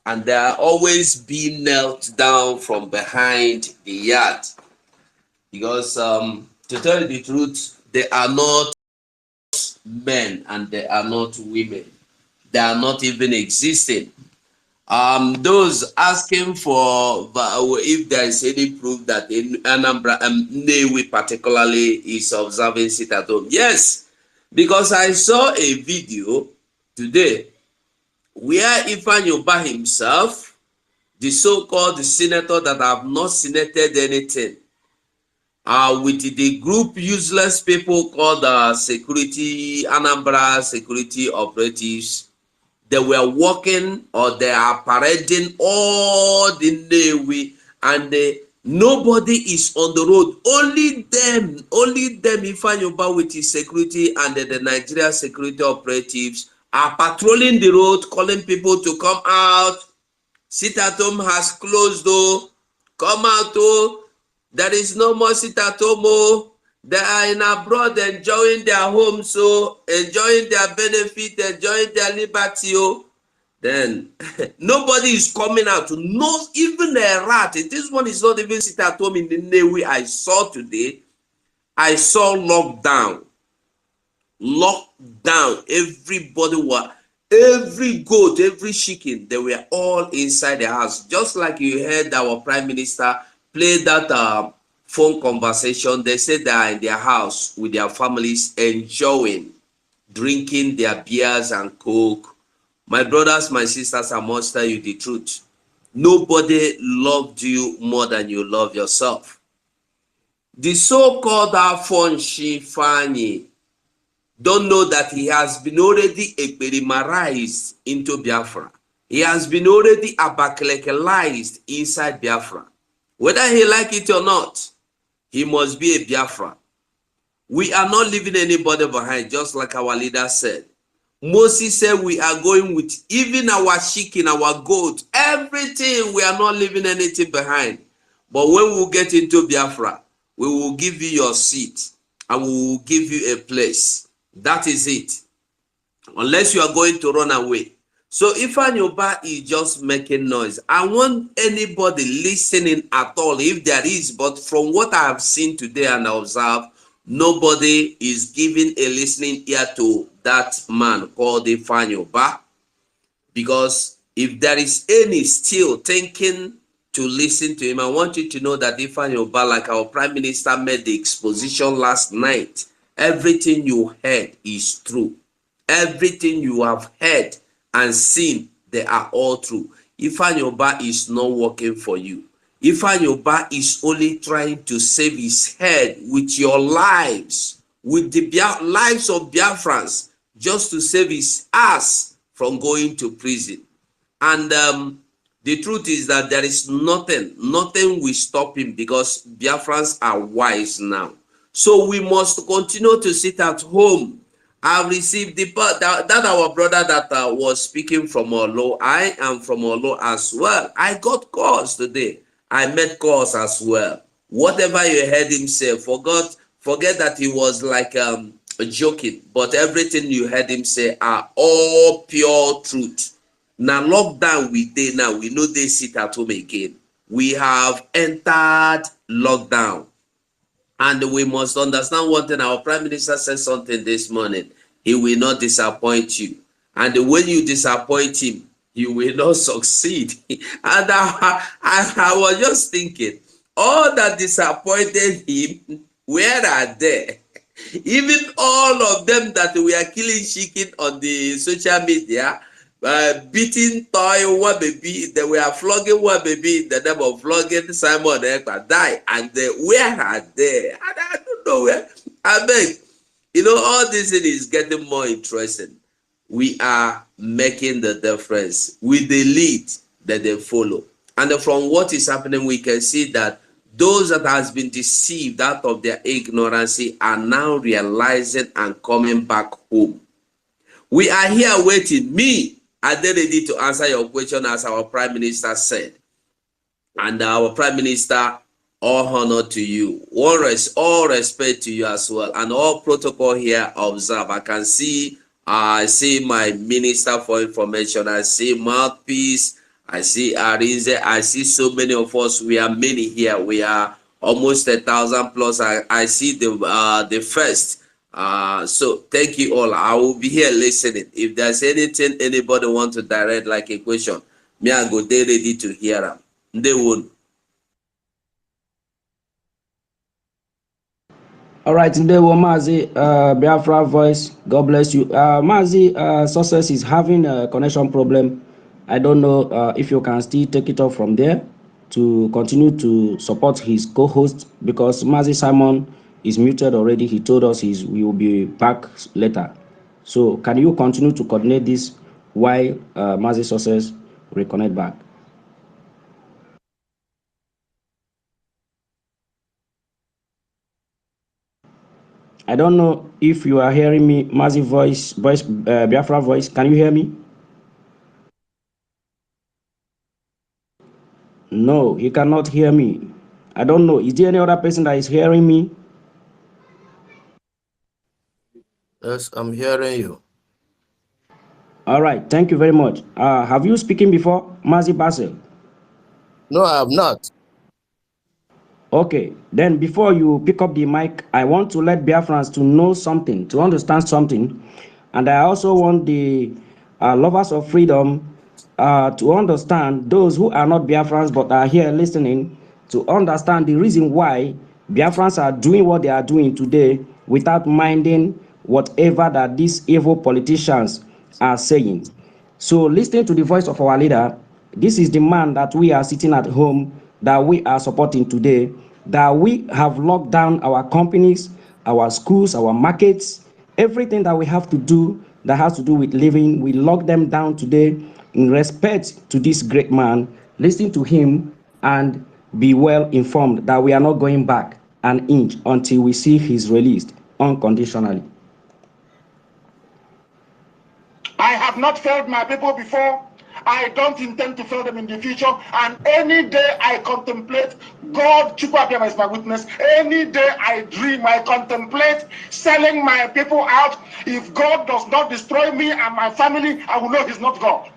And they are always being knelt down from behind the yard. Because to tell you the truth, they are not men and they are not women. They are not even existing. Those asking for if there is any proof that Anambra Nnewi particularly is observing sit at home. Yes, because I saw a video today where Ifeanyi Ubah himself, the so-called senator that have not senated anything, with the group useless people called Anambra security operatives, they were walking or they are parading all the Nnewi, and nobody is on the road. Only them, Ifeanyi Ubah with his security and the Nigeria security operatives are patrolling the road, calling people to come out Sit-at-home has closed, though. Come out, oh. There is no more sit-at-home, oh. They are in abroad enjoying their homes, so enjoying their benefit, enjoying their liberty, oh. Then nobody is coming out to know, even a rat. This one is not even sit-at-home in the Nnewi I saw today. I saw lockdown. Everybody was, every goat, every chicken, they were all inside the house. Just like you heard our prime minister play that phone conversation. They said they are in their house with their families, enjoying, drinking their beers and coke. My brothers, my sisters, I must tell you the truth. Nobody loved you more than you love yourself. The so-called Afonshi Fanyi don't know that he has been already experimalized into Biafra. He has been already abakelekalized inside Biafra. Whether he like it or not, he must be a Biafra. We are not leaving anybody behind, just like our leader said. Moses said we are going with even our chicken, our goat, everything. We are not leaving anything behind. But when we get into Biafra, we will give you your seat and we will give you a place. That is it. Unless you are going to run away. So if Anyoba is just making noise, I want anybody listening at all, if there is, but from what I have seen today and observed, nobody is giving a listening ear to that man called Anyoba. Because if there is any still thinking to listen to him, I want you to know that Anyoba, like our prime minister made the exposition last night, everything you heard is true. Everything you have heard and seen, they are all true. Anyoba is not working for you. Anyoba is only trying to save his head with your lives, with the lives of Biafrans, just to save his ass from going to prison. And the truth is that there is nothing will stop him, because Biafrans are wise now. So we must continue to sit at home. I've received that our brother that was speaking from Olo. I am from Olo as well. I got calls today. I met calls as well. Whatever you heard him say, forget that he was like joking. But everything you heard him say are all pure truth. Now lockdown we did now. We know they sit at home again. We have entered lockdown. And we must understand one thing. Our prime minister said something this morning. He will not disappoint you. And when you disappoint him, you will not succeed. And I was just thinking, all that disappointed him, where are they? Even all of them that were killing chicken on the social media, beating toy one baby, they were flogging one baby in the name of flogging Simon Ekpa die, and where are they? I don't know where. I beg, all this thing is getting more interesting. We are making the difference with the lead that they follow, and from what is happening, we can see that those that has been deceived out of their ignorance are now realizing and coming back home. We are here waiting. Me, are they ready to answer your question as our prime minister said? And our prime minister, all honor to you. All respect to you as well. And all protocol here observe. I see my minister for information. I see Mouthpiece. I see Arinze. I see so many of us. We are many here. We are almost 1,000 plus. I see the first. So thank you all. I will be here listening. If there's anything anybody want to direct like a question, me I go there ready to hear them. They won't. All right, today we're Mazi, Biafra voice. God bless you. Mazi, Success is having a connection problem. I don't know if you can still take it off from there to continue to support his co-host, because Mazi Simon is muted already. He told us we will be back later. So can you continue to coordinate this while Mazi Success reconnect back? I don't know if you are hearing me, Mazi voice, Biafra voice. Can you hear me? No, he cannot hear me. I don't know. Is there any other person that is hearing me? Yes, I'm hearing you. All right, thank you very much. Have you spoken before, Mazi Basil? No, I have not. Okay, then before you pick up the mic, I want to let Biafrans to know something, to understand something. And I also want the lovers of freedom to understand, those who are not Biafrans but are here listening, to understand the reason why Biafrans are doing what they are doing today without minding whatever that these evil politicians are saying. So listening to the voice of our leader, this is the man that we are sitting at home, that we are supporting today, that we have locked down our companies, our schools, our markets, everything that we have to do that has to do with living, we lock them down today in respect to this great man. Listen to him and be well informed that we are not going back an inch until we see he's released unconditionally. I have not failed my people before. I don't intend to fail them in the future. And any day I contemplate, God, Chukwuabiama is my witness. Any day I dream, I contemplate selling my people out. If God does not destroy me and my family, I will know He's not God.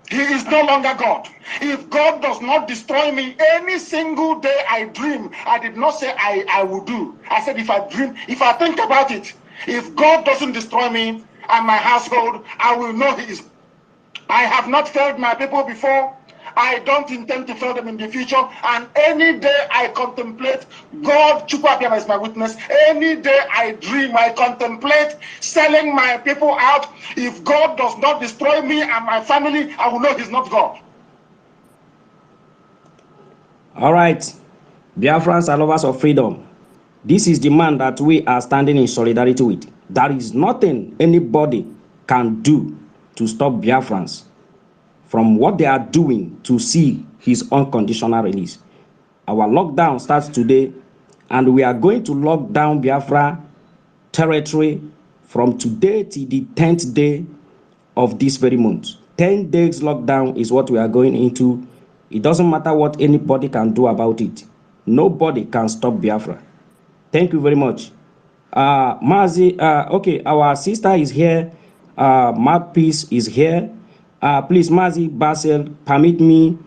He is no longer God. If God does not destroy me any single day I dream, I did not say I will do. I said if I dream, if I think about it, if God doesn't destroy me and my household, I will know He is. I have not failed my people before. I don't intend to fail them in the future. And any day I contemplate, God, Chukwuabiama is my witness. Any day I dream, I contemplate selling my people out. If God does not destroy me and my family, I will know He's not God. All right, Biafrans are lovers of freedom. This is the man that we are standing in solidarity with. There is nothing anybody can do to stop Biafrans from what they are doing to see his unconditional release. Our lockdown starts today, and we are going to lock down Biafra territory from today till the 10th day of this very month. 10 days lockdown is what we are going into. It doesn't matter what anybody can do about it. Nobody can stop Biafra. Thank you very much. Mazi, okay, our sister is here. Mouthpiece is here. Please, Mazi Basel, permit me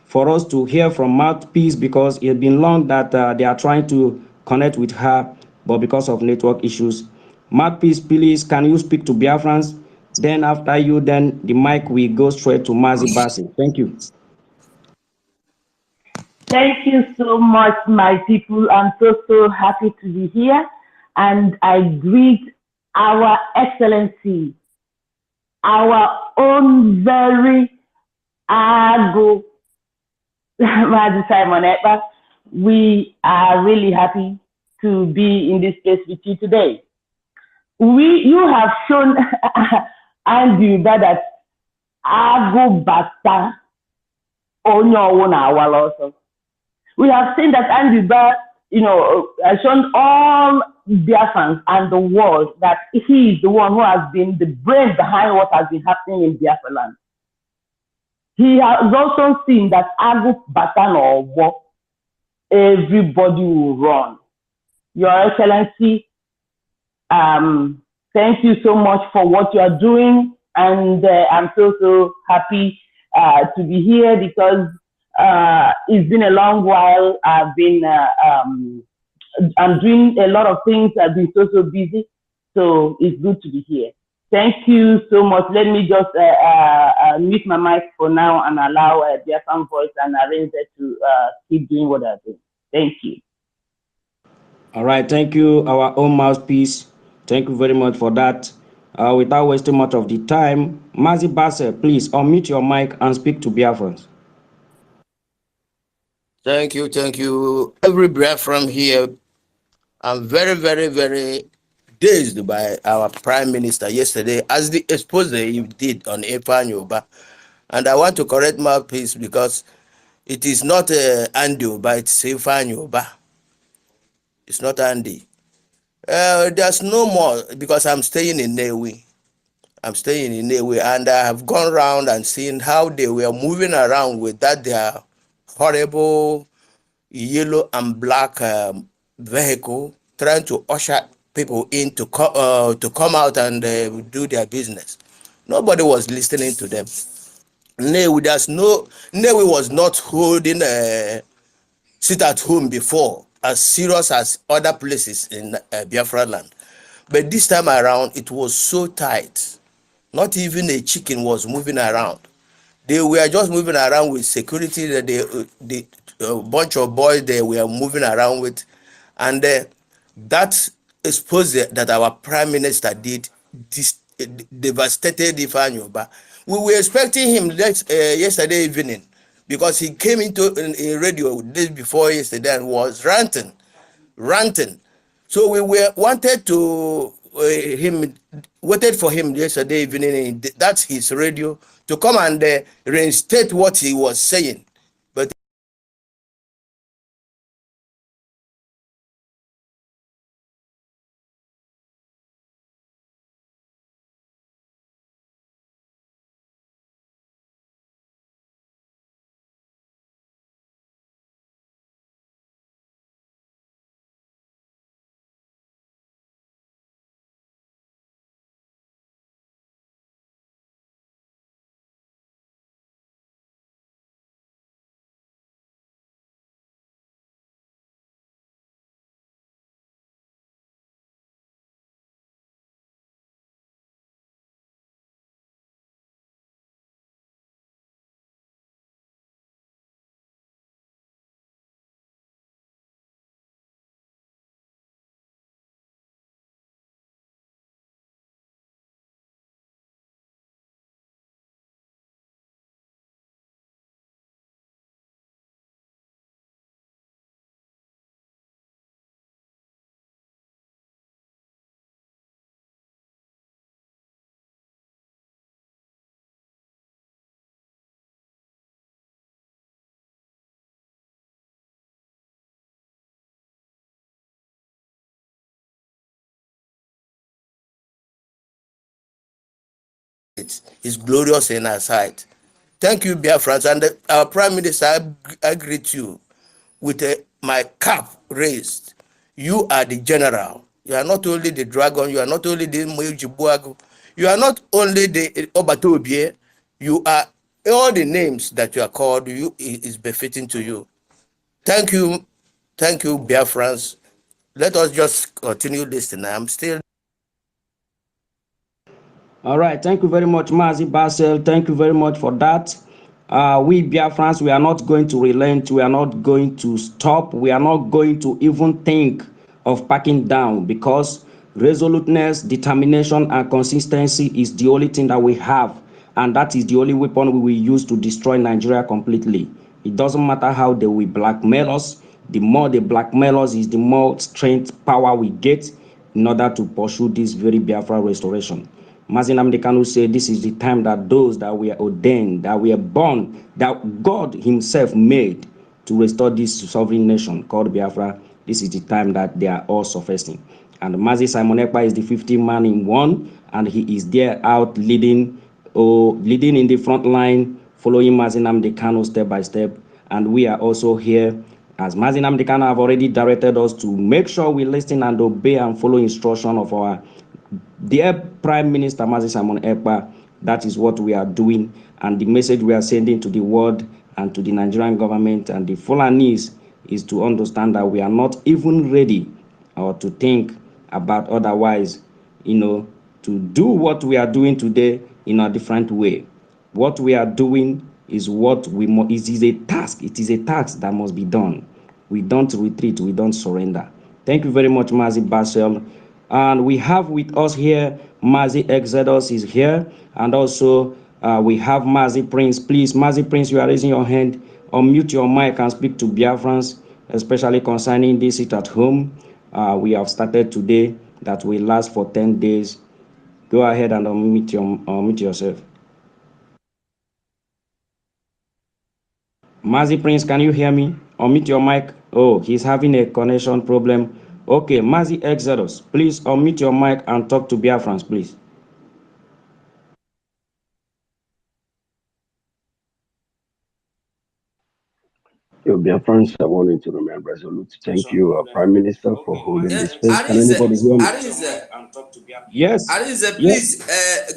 for us to hear from Mouthpiece, because it's been long that they are trying to connect with her, but because of network issues. Mouthpiece, please, can you speak to Biafrans? Then after you, then the mic will go straight to Mazi Basel. Thank you. Thank you so much, my people. I'm so happy to be here. And I greet our Excellency, our own very Ago, Mazi Simon Ekpa. We are really happy to be in this place with you today. You have shown Andy that Ago Basta Onyo Awal also. We have seen that Andy has shown all Biafrans and the world that he is the one who has been the brain behind what has been happening in Biafra land. He has also seen that Agu Batan or war, everybody will run. Your Excellency, thank you so much for what you are doing, and I'm so happy to be here, because it's been a long while. I'm doing a lot of things. I've been so busy, so it's good to be here. Thank you so much. Let me just mute my mic for now and allow Biafran Voice and Arranger to keep doing what they're doing. Thank you. All right, thank you, our own Mouthpiece. Thank you very much for that. Without wasting much of the time, Mazi Basel, please unmute your mic and speak to Biafrans. Thank you. Every Biafran here, I'm very dazed by our Prime Minister yesterday as the expose he did on Epanyoba. And I want to correct my piece, because it is not Andy Oba, it's Epanyoba. It's not Andy. There's no more, because I'm staying in Newi. I'm staying in Nnewi, and I have gone around and seen how they were moving around with their horrible yellow and black vehicle, trying to usher people in to come out and do their business. Nobody was listening to them. Nnewi was not holding a sit at home before as serious as other places in Biafra land. But this time around, it was so tight. Not even a chicken was moving around. They were just moving around with security that the bunch of boys they were moving around with. And that expose that our prime minister did devastated Ifeanyi. We were expecting him yesterday evening, because he came into a radio day before yesterday and was ranting. So we wanted to waited for him yesterday evening. That's his radio to come and reinstate what he was saying. But it's glorious in our sight. Thank you, Biafrans, and our Prime Minister. I greet you with my cap raised. You are the general. You are not only the dragon. You are not only the Mojibuago. You are not only the Obatobie. You are all the names that you are called. You is befitting to you. Thank you, Biafrans. Let us just continue listening. I'm still. All right, thank you very much, Mazi Basel. Thank you very much for that. We Biafrans, we are not going to relent. We are not going to stop. We are not going to even think of backing down, because resoluteness, determination, and consistency is the only thing that we have, and that is the only weapon we will use to destroy Nigeria completely. It doesn't matter how they will blackmail us. The more they blackmail us is the more strength, power we get in order to pursue this very Biafra restoration. Mazi Nnamdi Kanu said this is the time that those that were ordained, that were born, that God himself made to restore this sovereign nation called Biafra, this is the time that they are all surfacing. And Mazi Simon Ekpa is the 50th man in one, and he is there out leading in the front line, following Mazi Nnamdi Kanu step by step. And we are also here, as Mazi Nnamdi Kanu have already directed us to make sure we listen and obey and follow instruction of our dear Prime Minister Mazi Simon Ekpa. That is what we are doing, and the message we are sending to the world and to the Nigerian government and the Fulanese is to understand that we are not even ready or to think about otherwise, to do what we are doing today in a different way. What we are doing is it is a task. It is a task that must be done. We don't retreat. We don't surrender. Thank you very much, Mazi Basel. And we have with us here, Mazi Exodus is here. And also, we have Mazi Prince. Please, Mazi Prince, you are raising your hand. Unmute your mic and speak to Biafrans, especially concerning this sit at home. We have started today that will last for 10 days. Go ahead and unmute yourself. Mazi Prince, can you hear me? Unmute your mic. Oh, he's having a connection problem. Okay, Mazi Exodus, please unmute your mic and talk to Biafrans, please. Biafrans, I wanted to remain resolute. Thank you, Prime Minister, for holding this space. Can anybody hear me? Yes. Arinze, please.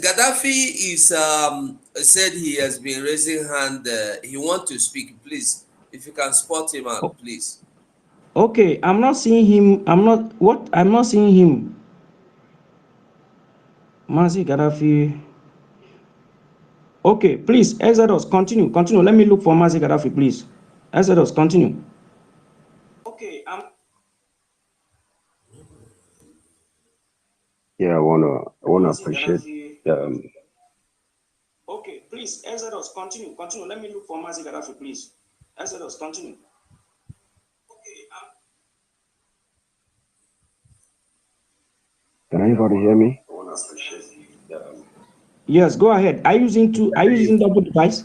Gaddafi is said he has been raising hand. He wants to speak. Please, if you can spot him out, please. Okay, I'm not seeing him. I'm not seeing him. Mazi Gaddafi. Okay, please, Exodus, continue. Let me look for Mazi Gaddafi, please. Exodus, continue. Okay, Yeah, I wanna appreciate. Okay, please, Exodus, continue. Let me look for Mazi Gaddafi, please. Exodus, continue. Can anybody hear me? Yes, go ahead. Are you using double device?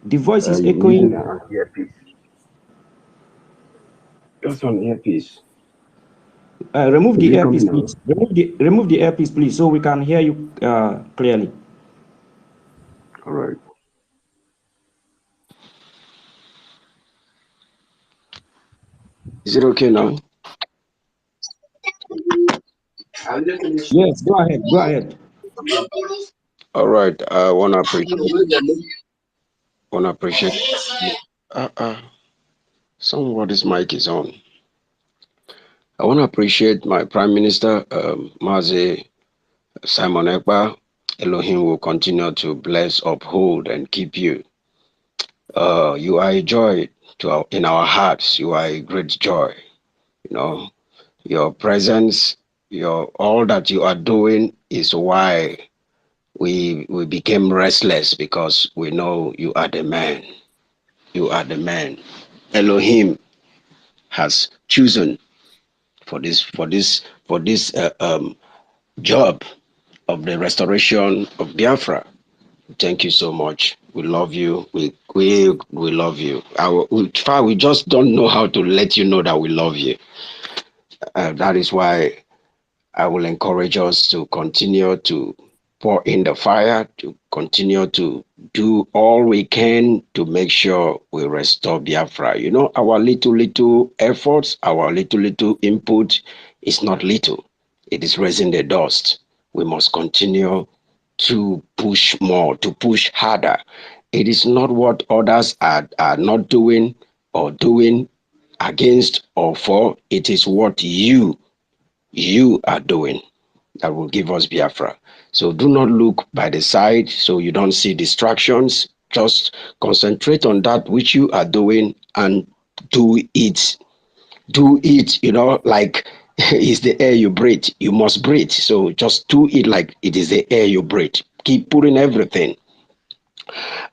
The voice is echoing. Using an earpiece. Just on earpiece. Remove Is the it earpiece, coming now? please. Remove the earpiece, please, so we can hear you clearly. All right. Is it okay now? Yes, go ahead. All right. I wanna appreciate. Somebody's mic is on. I want to appreciate my Prime Minister, Mazi Simon Ekpa. Elohim will continue to bless, uphold, and keep you. You are a joy in our hearts. You are a great joy. You know, your presence, all that you are doing is why we became restless, because we know you are the man. You are the man. Elohim has chosen for this job of the restoration of Biafra. Thank you so much. We love you. We love you. We just don't know how to let you know that we love you. That is why I will encourage us to continue to pour in the fire, to continue to do all we can to make sure we restore Biafra. You know, our little efforts, our little input is not little. It is raising the dust. We must continue to push more, to push harder. It is not what others are not doing or doing against or for. It is what you are doing that will give us Biafra. So do not look by the side so you don't see distractions. Just concentrate on that which you are doing and do it. Do it, like it's the air you breathe. You must breathe. So just do it like it is the air you breathe. Keep putting everything.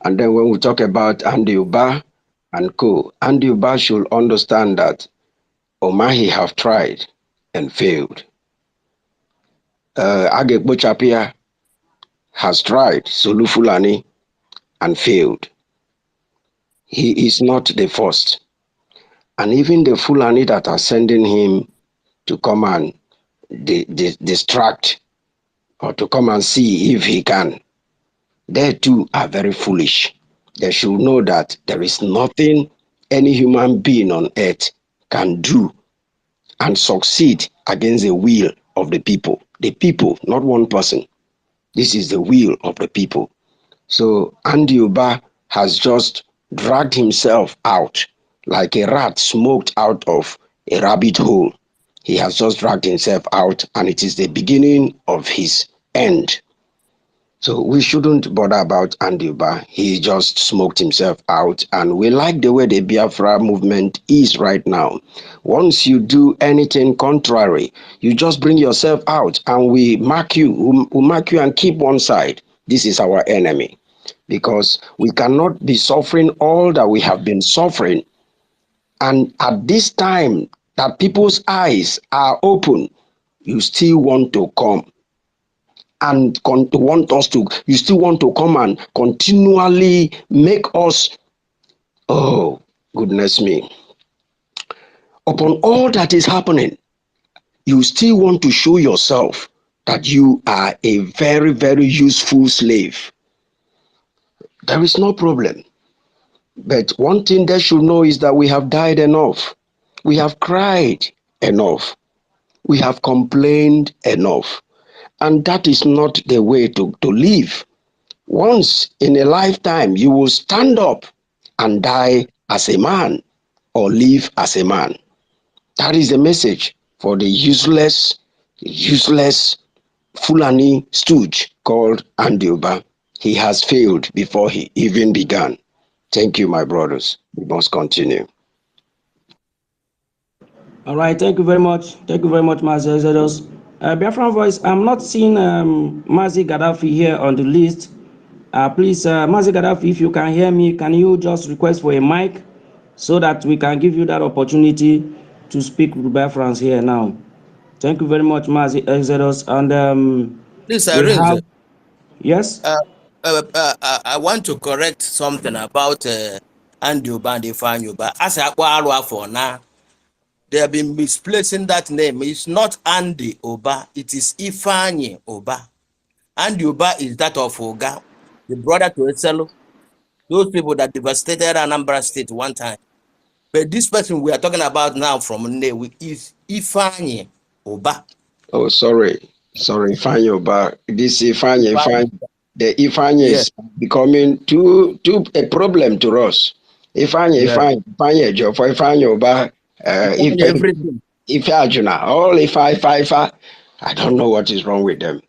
And then when we talk about Andy Uba and co, Andy Uba should understand that Omahi have tried and failed. Age Bochapia has tried Sulu Fulani and failed. He is not the first. And even the Fulani that are sending him to come and distract or to come and see if he can, they too are very foolish. They should know that there is nothing any human being on earth can do and succeed against the will of the people. The people, not one person. This is the will of the people. So Andy Uba has just dragged himself out like a rat smoked out of a rabbit hole. He has just dragged himself out, and it is the beginning of his end. So we shouldn't bother about Andy Uba. He just smoked himself out, and we like the way the Biafra movement is right now. Once you do anything contrary, you just bring yourself out, and we mark you. We mark you and keep one side. This is our enemy, because we cannot be suffering all that we have been suffering. And at this time that people's eyes are open, you still want to come and you still want to come and continually make us, oh, goodness me. Upon all that is happening, you still want to show yourself that you are a very, very useful slave. There is no problem. But one thing they should know is that we have died enough. We have cried enough. We have complained enough. And that is not the way to live. Once in a lifetime, you will stand up and die as a man or live as a man. That is the message for the useless Fulani stooge called Andioba. He has failed before he even began. Thank you, my brothers. We must continue. All right, thank you very much. Thank you very much, Mazi Exodus. Biafran Voice, I'm not seeing Mazi Gaddafi here on the list. Please, Mazi Gaddafi, if you can hear me, can you just request for a mic so that we can give you that opportunity to speak with Biafrans here now? Thank you very much, Mazi Exodus. And Please, we Renzo, have, yes? I want to correct something about Andy Oba and Ifeanyi Oba. As I for now, they have been misplacing that name. It's not Andy Oba, it is Ifeanyi Oba. Andy Oba is that of Oga, the brother to Eselo, those people that devastated Anambra State one time. But this person we are talking about now from Nnewi is Ifeanyi Oba. Oh, sorry, Ifeanyi Oba. This Ifeanyi. The Ifeanyi Yes. is becoming too a problem to us. Ifeanyi Ejiofor, Ifeanyi Oba, Everything. Ife Ajuna, all Ife. I don't know what is wrong with them.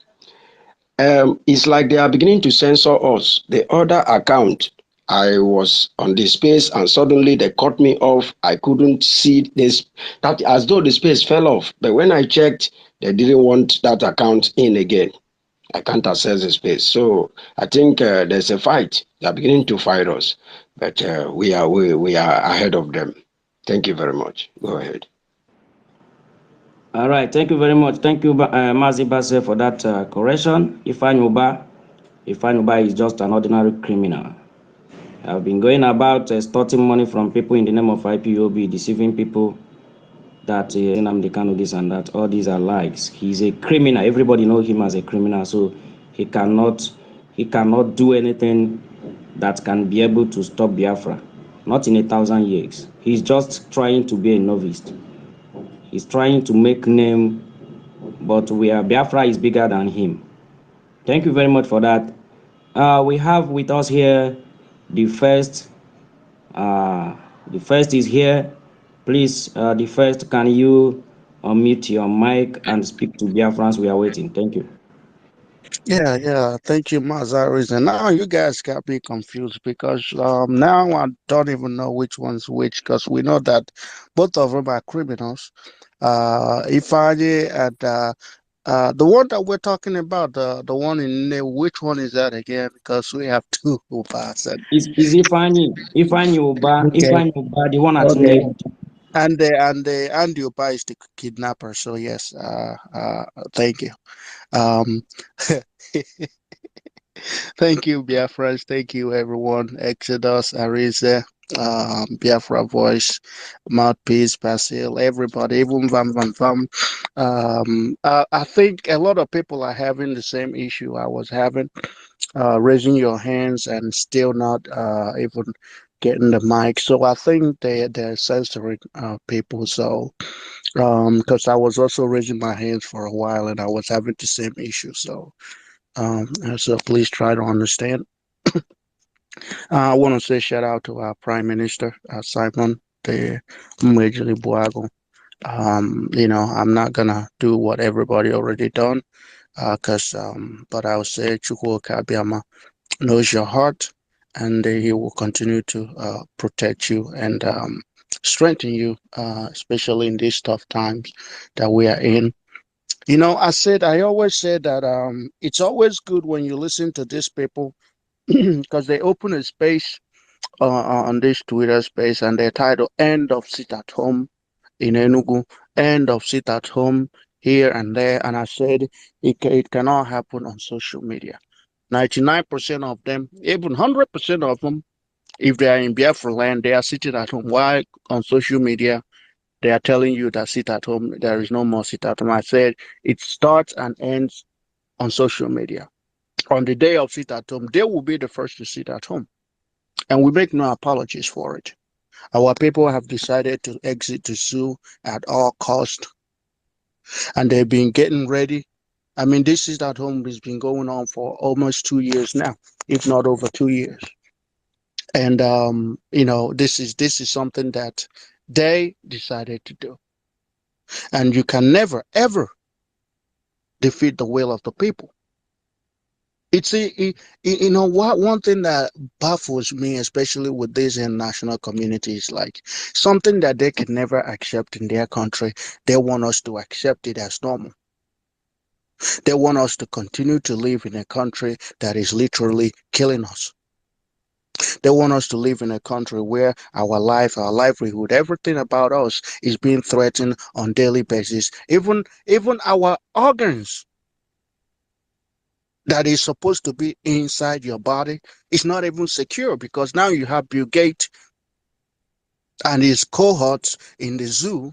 It's like they are beginning to censor us. The other account, I was on the space and suddenly they cut me off. I couldn't see this, that as though the space fell off. But when I checked, they didn't want that account in again. I can't access the space. So I think there's a fight. They are beginning to fight us, but we are ahead of them. Thank you very much. Go ahead. All right, thank you very much. Thank you, Mazi Basse, for that correction. Ifeanyi Oba is just an ordinary criminal. I've been going about extorting money from people in the name of IPOB, deceiving people that I'm the kind of this and that. All these are lies. He's a criminal. Everybody knows him as a criminal, so he cannot do anything that can be able to stop Biafra. Not in 1,000 years. He's just trying to be a novice. He's trying to make name, but Biafra is bigger than him. Thank you very much for that. We have with us here the first. The first is here. Please, the first, can you unmute your mic and speak to Biafrans? We are waiting. Thank you. Yeah. Thank you, Mazaris. And now you guys got me confused because now I don't even know which one's which because we know that both of them are criminals. Ifeanyi and the one that we're talking about, the one in there, which one is that again? Because we have two Ubas. Is Ifeanyi Oba, Okay. Ifeanyi Oba, the one at Okay. Nnewi. And the Uba is the kidnapper. So yes, thank you. Thank you, Biafrans. Thank you, everyone. Exodus, Arize, Biafra Voice, Mouthpiece, Basil, everybody, even Vam. I think a lot of people are having the same issue I was having, raising your hands and still not even getting the mic. So I think they're censoring people. So because I was also raising my hands for a while and I was having the same issue. So please try to understand. I want to say shout out to our Prime Minister, Simon de Mwejili Buago. I'm not gonna do what everybody already done, but I'll say Chukwu Kabiama knows your heart, and he will continue to protect you and strengthen you, especially in these tough times that we are in. I always said that it's always good when you listen to these people because they open a space on this Twitter space and they title "End of Sit at Home" in Enugu, "End of Sit at Home" here and there, and I said it cannot happen on social media. 99% of them, even 100% of them, if they are in Biafra land, they are sitting at home. Why on social media? They are telling you that sit at home, there is no more sit at home. I said it starts and ends on social media. On the day of sit at home, they will be the first to sit at home. And we make no apologies for it. Our people have decided to exit the zoo at all cost, and they've been getting ready. I mean, this is at home has been going on for almost 2 years now, if not over 2 years. And you know, this is something that they decided to do. And you can never ever defeat the will of the people. You know what, one thing that baffles me, especially with these international communities, like something that they can never accept in their country, they want us to accept it as normal. They want us to continue to live in a country that is literally killing us. They want us to live in a country where our life, our livelihood, everything about us is being threatened on daily basis. Even our organs that is supposed to be inside your body is not even secure, because now you have Bill Gates and his cohorts in the zoo,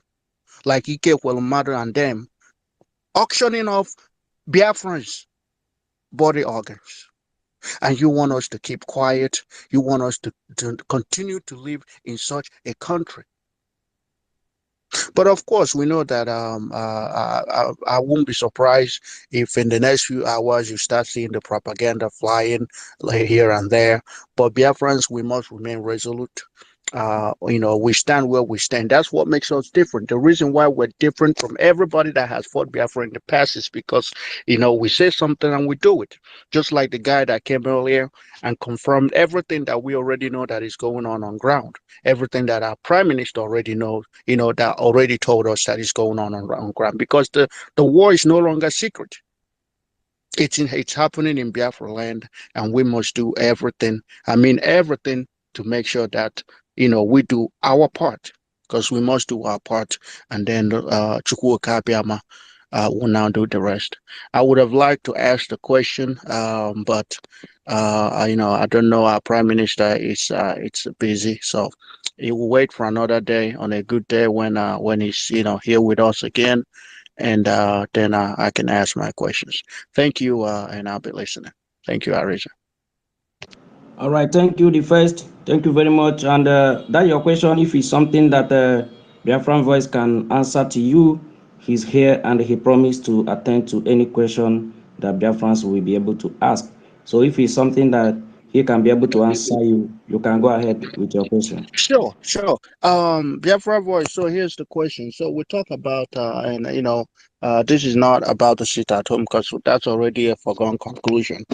like Ike Welumadu and them, auctioning off Biafrans' body organs. And you want us to keep quiet. You want us to continue to live in such a country. But of course, we know that I won't be surprised if in the next few hours you start seeing the propaganda flying like here and there. But Biafrans, we must remain resolute. You know, we stand where we stand. That's what makes us different. The reason why we're different from everybody that has fought Biafra in the past is because, you know, we say something and we do it. Just like the guy that came earlier and confirmed everything that we already know that is going on ground. Everything that our prime minister already knows, you know, that already told us that is going on ground. Because the war is no longer secret. It's happening in Biafra land, and we must do everything. I mean, everything to make sure that, you know, we do our part, because we must do our part, and then Chukwuka Abiyama will now do the rest. I would have liked to ask the question, but you know, I don't know. Our prime minister is it's busy, so he will wait for another day, on a good day when he's, you know, here with us again, and then I can ask my questions. Thank you, and I'll be listening. Thank you, Arisa. All right, thank you, the first. Thank you very much. And that your question, if it's something that Biafran Voice can answer to you, he's here and he promised to attend to any question that Biafrans will be able to ask. So if it's something that he can be able to answer you, you can go ahead with your question. Sure. Biafra Voice. So here's the question. So we talk about, and you know, this is not about the sit at home, because that's already a foregone conclusion.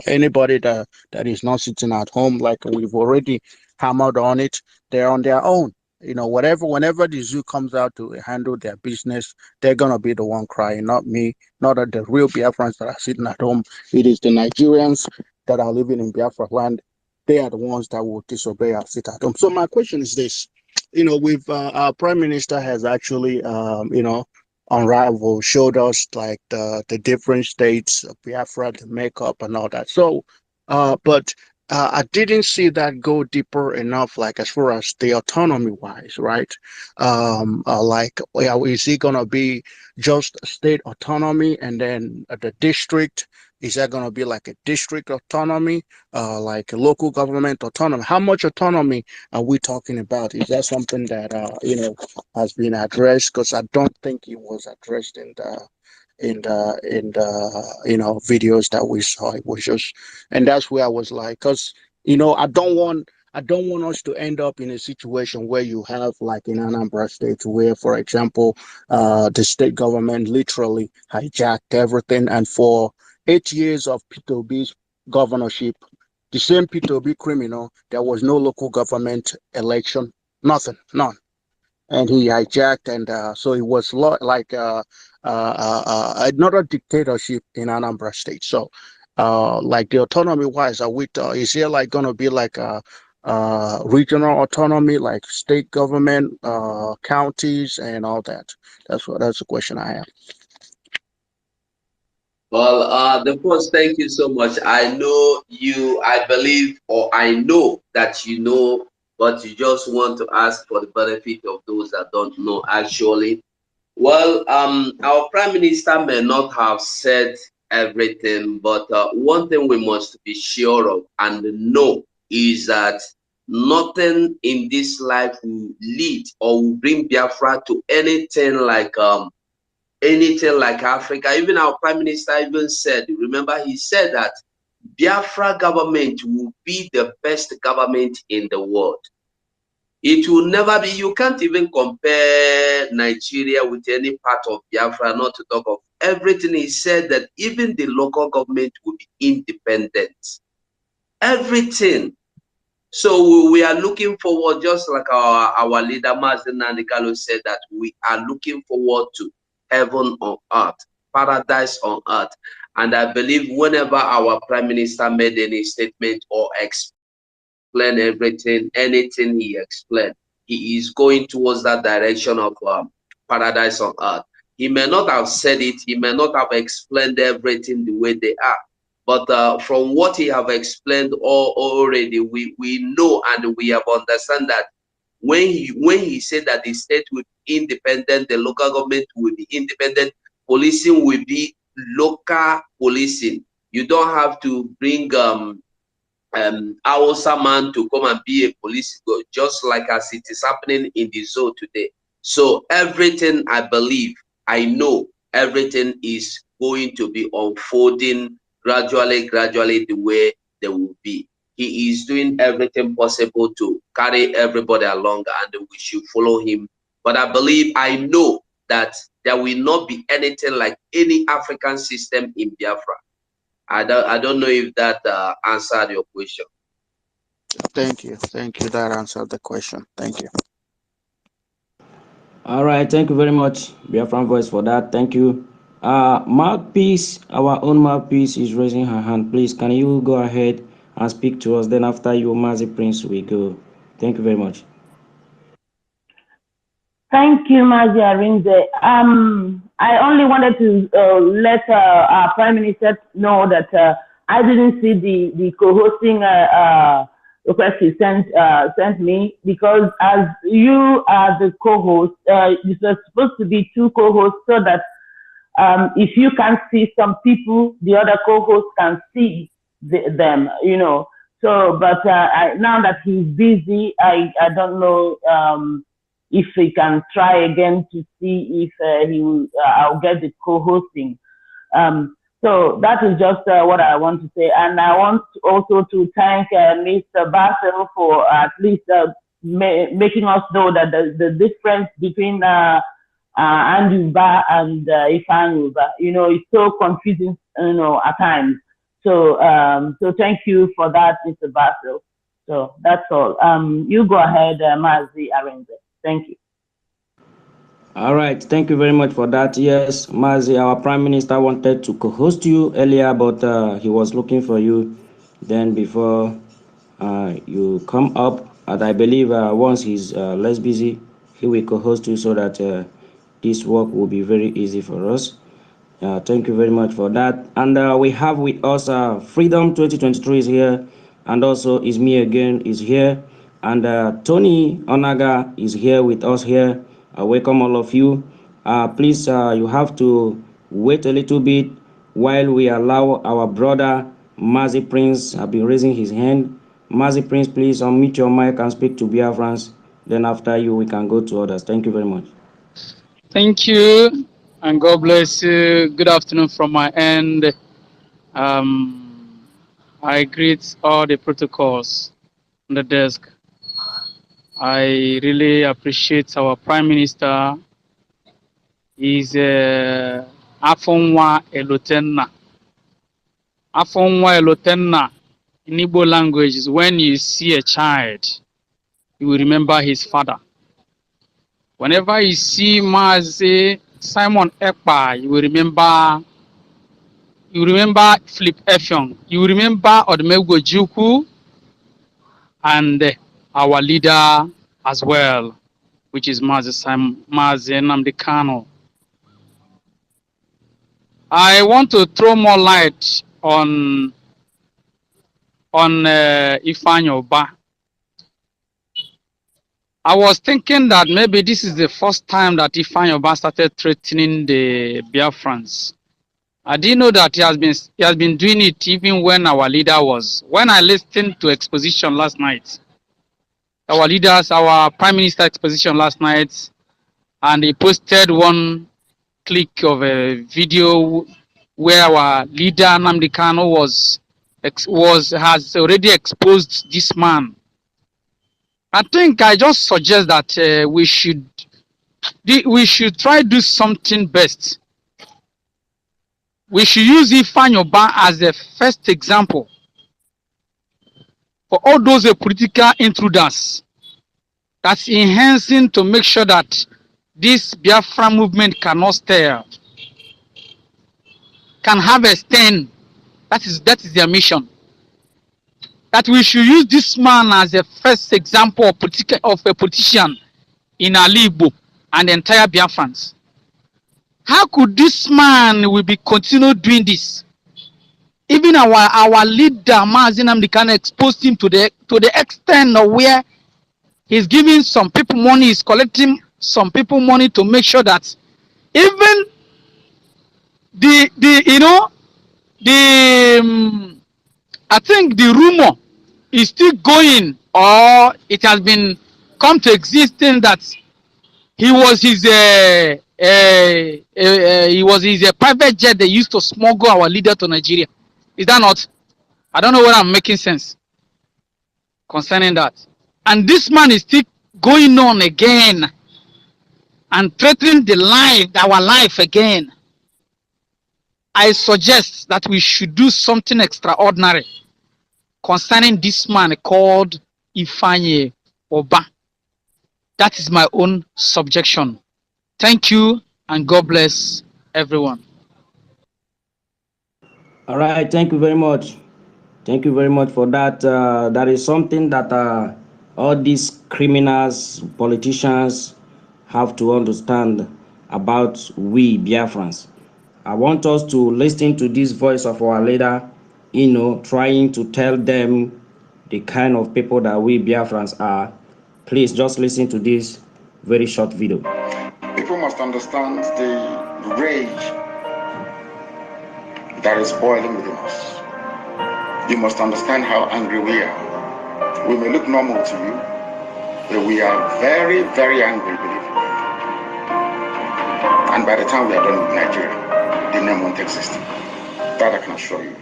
Anybody that is not sitting at home, like we've already hammered on it, they're on their own. You know, whenever the zoo comes out to handle their business, they're gonna be the one crying, not me, not the real Biafrans that are sitting at home. It is the Nigerians that are living in Biafra land. They are the ones that will disobey our sit at home. So my question is this: you know, we've our prime minister has actually, you know, unraveled, showed us like the different states of Biafra, the makeup and all that. So, but I didn't see that go deeper enough, like as far as the autonomy wise, right? Like, yeah, is it gonna be just state autonomy, and then the district? Is that gonna be like a district autonomy, like a local government autonomy? How much autonomy are we talking about? Is that something that you know, has been addressed? Because I don't think it was addressed in the you know, videos that we saw. It was just, and that's where I was like, because, you know, I don't want us to end up in a situation where you have, like in Anambra State, where, for example, the state government literally hijacked everything, and for 8 years of Peter Ob's governorship, the same Peter Obi criminal, there was no local government election, nothing, none. And he hijacked, and so it was like another dictatorship in Anambra State. So, like the autonomy wise, is there like going to be like a regional autonomy, like state government, counties, and all that? That's the question I have. Well, the first, thank you so much. I know you, I believe, or I know that you know, but you just want to ask for the benefit of those that don't know actually. Well, our Prime Minister may not have said everything, but one thing we must be sure of and know is that nothing in this life will lead or will bring Biafra to anything like Africa. Even our Prime Minister even said, remember, he said that Biafra government will be the best government in the world. It will never be, you can't even compare Nigeria with any part of Biafra, not to talk of everything. He said that even the local government will be independent. Everything. So we are looking forward, just like our leader, Mazen Nandikalo, said that we are looking forward to heaven on earth, paradise on earth. And I believe whenever our Prime Minister made any statement or explain everything, anything he explained, he is going towards that direction of paradise on earth. He may not have said it, he may not have explained everything the way they are, but from what he have explained already, we know and we have understand that when he said that the state will be independent, the local government will be independent, policing will be local policing. You don't have to bring Hausa man to come and be a police, just like as it is happening in the zoo today. So everything, I believe, I know everything is going to be unfolding gradually the way they will be. He is doing everything possible to carry everybody along, and we should follow him. But I believe, I know that there will not be anything like any African system in Biafra. I don't know if that answered your question. Thank you. That answered the question. Thank you. All right, thank you very much, Biafran Voice, for that. Thank you. Mouthpiece, our own Mouthpiece is raising her hand. Please, can you go ahead and speak to us? Then after you, Mazi Prince, we go. Thank you very much. Thank you, Mazi Arinze. I only wanted to let our Prime Minister know that I didn't see the co-hosting request he sent me, because as you are the co-host, you're supposed to be two co-hosts, so that if you can see some people, the other co-host can see them, you know. So, but now that he's busy, I don't know if he can try again to see if he will, I'll get the co-hosting. So that is just what I want to say. And I want also to thank Mr. Bassel for at least making us know that the difference between Andrew Ba and Ifan Ba, you know, it's so confusing, you know, at times. So so thank you for that, Mr. Bassel. So that's all. You go ahead, Mazi Arinze. Thank you. All right, thank you very much for that. Yes, Mazi, our Prime Minister wanted to co-host you earlier, but he was looking for you then before you come up. And I believe once he's less busy, he will co-host you so that this work will be very easy for us. Thank you very much for that. And we have with us Freedom 2023 is here, and also is me again is here, and Tony Onaga is here with us here. Welcome all of you. Please, you have to wait a little bit while we allow our brother Mazi Prince have been raising his hand. Mazi Prince, please unmute your mic and speak to BIAFRANS. Then after you, we can go to others. Thank you very much. Thank you, and God bless you. Good afternoon from my end. I greet all the protocols on the desk. I really appreciate our Prime Minister. He's Afonwa Elotenna. Afonwa Elotenna in Igbo language is when you see a child, you will remember his father. Whenever you see Mazi Simon Ekpa, you will remember Philip Effiong. You will remember Odumegwu Ojukwu and our leader as well, which is Mazi Nnamdi Kanu. I want to throw more light on Ifeanyi Ubah. I was thinking that maybe this is the first time that Ifeanyi Ubah started threatening the Biafrans. I didn't know that he has been doing it even when our leader was. When I listened to exposition last night, our prime minister exposition last night, and he posted one clip of a video where our leader Nnamdi Kanu has already exposed this man. I think I just suggest that we should try do something best. We should use Ifanyoba as the first example for all those political intruders that's enhancing to make sure that this Biafra movement cannot stay, can have a stand. That is their mission. That we should use this man as the first example of a politician in Alibo and the entire Biafrans. How could this man will be continue doing this? Even our leader Mazi Nnamdi Kanu exposed him to the extent of where he's giving some people money, he's collecting some people money to make sure that even I think the rumor is still going, or it has been come to existence that he was his private jet they used to smuggle our leader to Nigeria. Is that not? I don't know whether I'm making sense concerning that. And this man is still going on again and threatening our life again. I suggest that we should do something extraordinary concerning this man called Ifanye Oba. That is my own subjection. Thank you and God bless everyone. All right, thank you very much. Thank you very much for that. That is something that all these criminals, politicians have to understand about we Biafrans. I want us to listen to this voice of our leader, trying to tell them the kind of people that we Biafrans are. Please just listen to this very short video. People must understand the rage that is boiling within us. You must understand how angry we are. We may look normal to you, but we are very, very angry, believe me. And by the time we are done with Nigeria, the name won't exist. That I can assure you.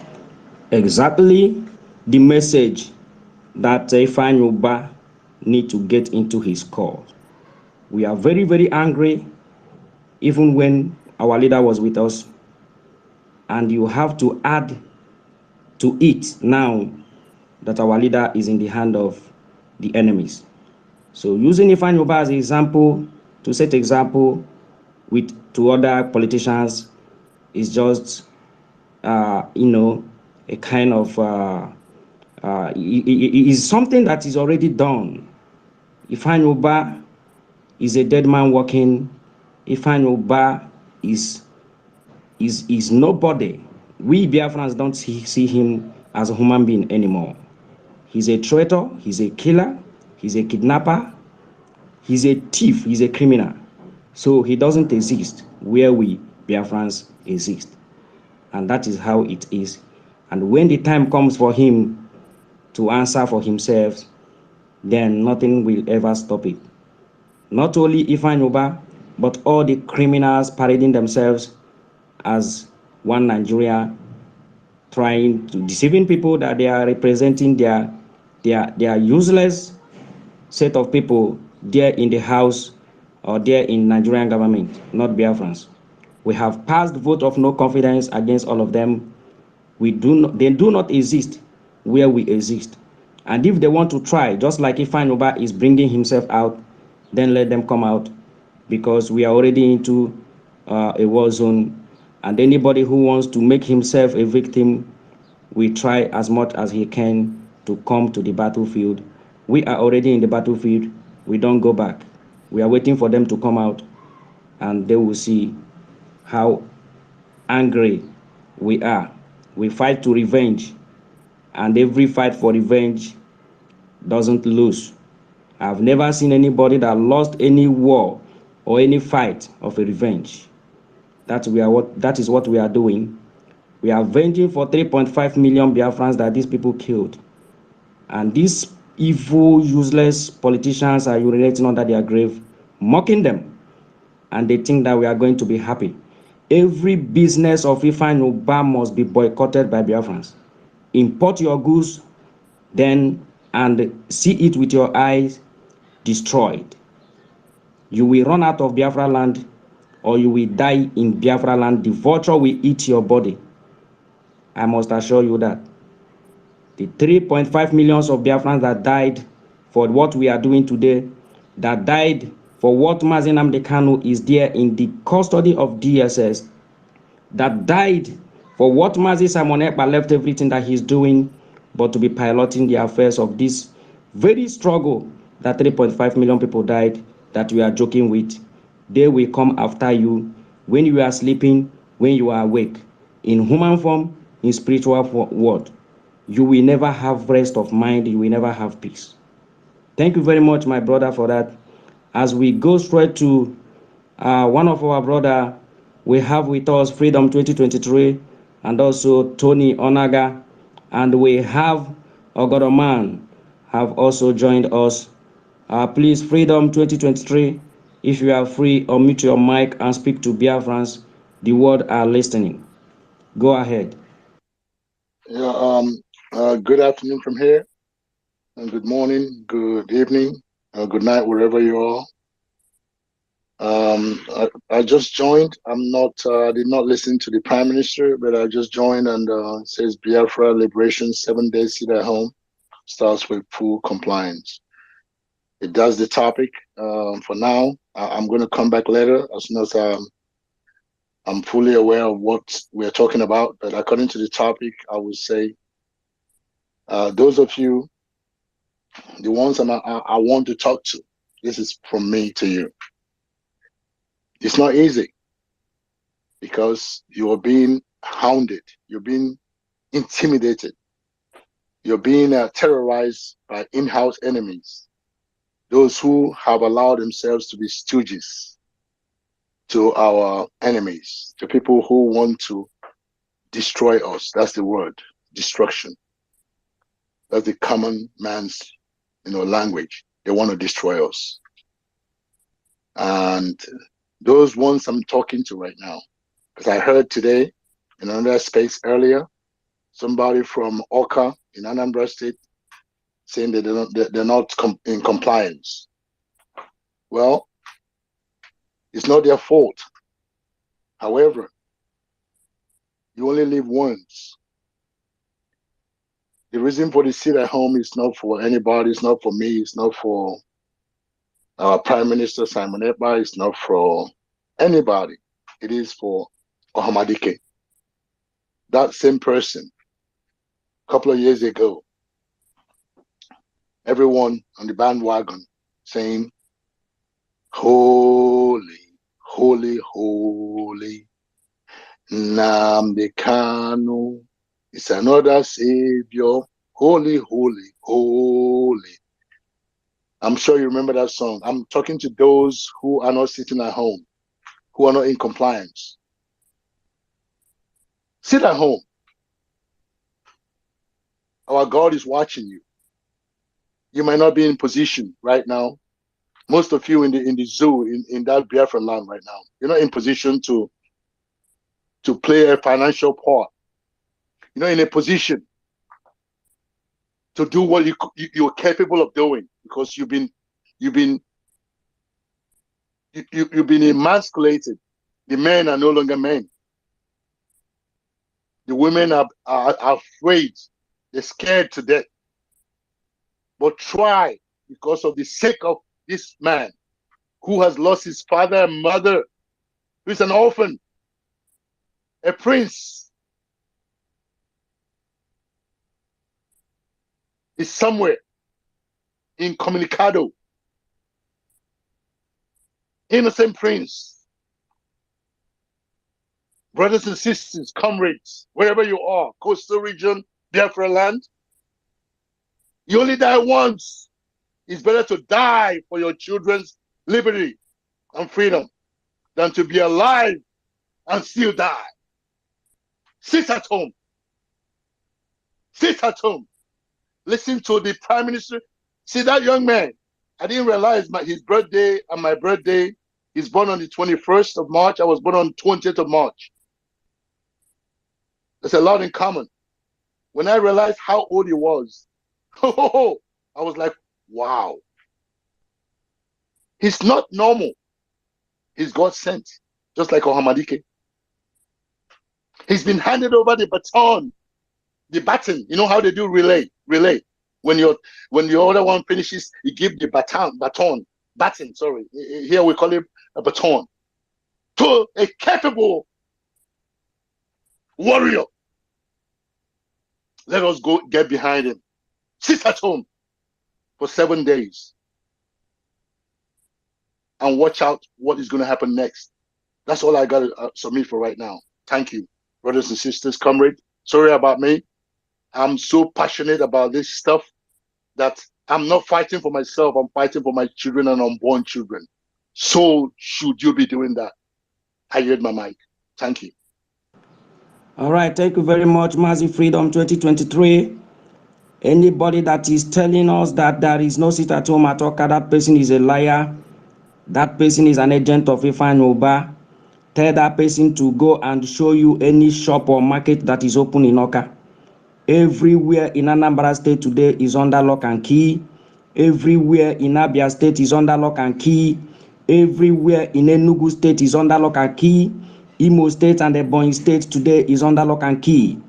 Exactly the message that Ifeanyi need to get into his core. We are very, very angry, even when our leader was with us. And you have to add to it now that our leader is in the hand of the enemies. So using Ifeanyi as an example, to set example to other politicians is just, a kind of, is something that is already done. Ifeanyi is a dead man walking. Ifeanyi is nobody. We Biafrans don't see him as a human being anymore. He's a traitor, he's a killer, he's a kidnapper, he's a thief, he's a criminal. So he doesn't exist where we Biafrans exist. And that is how it is. And when the time comes for him to answer for himself, then nothing will ever stop it. Not only Ifeanyi, but all the criminals parading themselves as one Nigeria, trying to deceiving people that they are representing their useless set of people there in the house or there in Nigerian government, not Biafrans. We have passed vote of no confidence against all of them. They do not exist where we exist. And if they want to try, just like Ifeanyi is bringing himself out, then let them come out, because we are already into a war zone. And anybody who wants to make himself a victim, we try as much as he can to come to the battlefield. We are already in the battlefield. We don't go back. We are waiting for them to come out, and they will see how angry we are. We fight to revenge, and every fight for revenge doesn't lose. I've never seen anybody that lost any war or any fight of a revenge. That is what we are doing. We are avenging for 3.5 million Biafrans that these people killed. And these evil, useless politicians are urinating under their grave, mocking them. And they think that we are going to be happy. Every business of Ifeanyi Ubah must be boycotted by Biafrans. Import your goods, then, and see it with your eyes destroyed. You will run out of Biafra land, or you will die in Biafra land. The vulture will eat your body. I must assure you that. The 3.5 millions of Biafrans that died for what we are doing today, that died for what Mazi Nnamdi Kanu is there in the custody of DSS, that died for what Mazi Simon Ekpa left everything that he's doing, but to be piloting the affairs of this very struggle that 3.5 million people died, that we are joking with. They will come after you when you are sleeping, when you are awake, in human form, in spiritual world. You will never have rest of mind, you will never have peace. Thank you very much, my brother, for that. As we go straight to one of our brother, we have with us Freedom 2023, and also Tony Onaga, and we have Ogodoman have also joined us. Please, Freedom 2023, if you are free, unmute your mic and speak to Biafrans. The world are listening. Go ahead. Yeah, good afternoon from here, and good morning, good evening, good night, wherever you are. I just joined. I'm not, I did not listen to the Prime Minister, but I just joined, and it says Biafra Liberation, 7 days sit at home, starts with full compliance. It does the topic for now. I'm going to come back later as soon as I'm fully aware of what we're talking about. But according to the topic, I would say those of you, the ones I want to talk to, this is from me to you. It's not easy because you are being hounded, you're being intimidated, you're being terrorized by in-house enemies, those who have allowed themselves to be stooges to our enemies, to people who want to destroy us. That's the word, destruction. That's the common man's language. They want to destroy us. And those ones I'm talking to right now, because I heard today in another space earlier, somebody from Oka in Anambra State saying that they're not in compliance. Well, it's not their fault. However, you only live once. The reason for the sit at home is not for anybody. It's not for me. It's not for our Prime Minister Simon Ekpa. It's not for anybody. It is for Ohamadike. That same person, a couple of years ago, everyone on the bandwagon saying, holy, holy, holy, Nnamdi Kanu is another savior, holy, holy, holy. I'm sure you remember that song. I'm talking to those who are not sitting at home, who are not in compliance. Sit at home. Our God is watching you. You might not be in position right now. Most of you in the zoo in that Biafra land right now, you're not in position to play a financial part. You're not in a position to do what you're capable of doing because you've been emasculated. The men are no longer men. The women are afraid. They're scared to death. But try, because of the sake of this man who has lost his father and mother, who is an orphan, a prince, is somewhere incommunicado. Innocent prince. Brothers and sisters, comrades, wherever you are, coastal region, Biafra land, you only die once. It's better to die for your children's liberty and freedom than to be alive and still die. Sit at home. Sit at home. Listen to the Prime Minister. See that young man. I didn't realize his birthday and my birthday. He's born on the 21st of March. I was born on the 20th of March. There's a lot in common. When I realized how old he was, I was like, wow. He's not normal. He's God sent, just like Ohamadike. He's been handed over the baton. The baton, you know how they do relay. When the other one finishes, you give the baton. Sorry. Here we call it a baton. To a capable warrior. Let us go get behind him. Sit at home for 7 days and watch out what is going to happen next. That's all I got to submit for right now. Thank you, brothers and sisters, comrade. Sorry about me. I'm so passionate about this stuff that I'm not fighting for myself. I'm fighting for my children and unborn children. So should you be doing that? I yield my mic. Thank you. All right, thank you very much, Mazi Freedom 2023. Anybody that is telling us that there is no sit at home at Oka, that person is a liar. That person is an agent of Ifeanyi Uba. Tell that person to go and show you any shop or market that is open in Oka. Everywhere in Anambra State today is under lock and key. Everywhere in Abia State is under lock and key. Everywhere in Enugu State is under lock and key. Imo State and Ebonyi State today is under lock and key.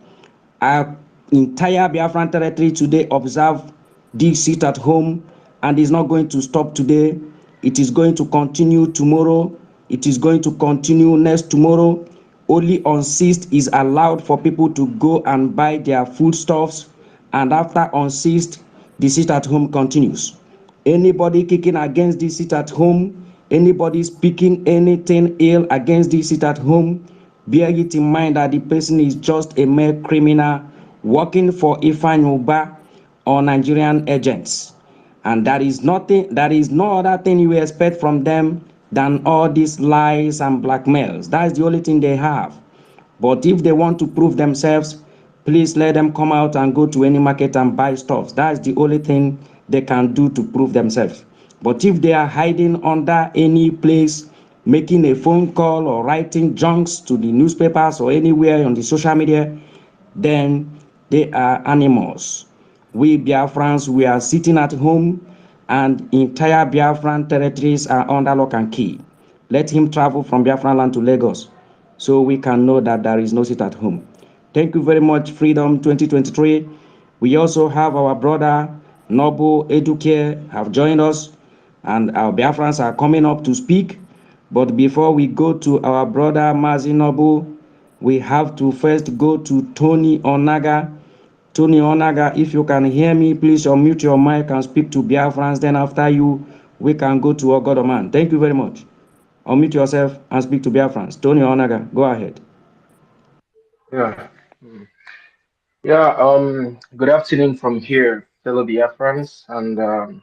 Our entire Biafran territory today observe this sit at home, and is not going to stop today. It is going to continue tomorrow. It is going to continue next tomorrow. Only on 6th is allowed for people to go and buy their foodstuffs, and after on 6th, the sit at home continues. Anybody kicking against this sit at home, anybody speaking anything ill against this sit at home, bear it in mind that the person is just a mere criminal working for Ifeanyi Uba or Nigerian agents. And there is no other thing you expect from them than all these lies and blackmails. That's the only thing they have. But if they want to prove themselves, please let them come out and go to any market and buy stuff. That's the only thing they can do to prove themselves. But if they are hiding under any place, making a phone call or writing junks to the newspapers or anywhere on the social media, then they are animals. We Biafrans, we are sitting at home, and entire Biafran territories are under lock and key. Let him travel from Biafran land to Lagos, so we can know that there is no sit at home. Thank you very much, Freedom 2023. We also have our brother Nobu Eduke have joined us, and our Biafrans are coming up to speak. But before we go to our brother Mazi Nobu, we have to first go to Tony Onaga. Tony Onaga, if you can hear me, please unmute your mic and speak to Biafrans. Then after you, we can go to Ogodoman. Thank you very much. Unmute yourself and speak to Biafrans. Tony Onaga, go ahead. Good afternoon from here, fellow Biafrans and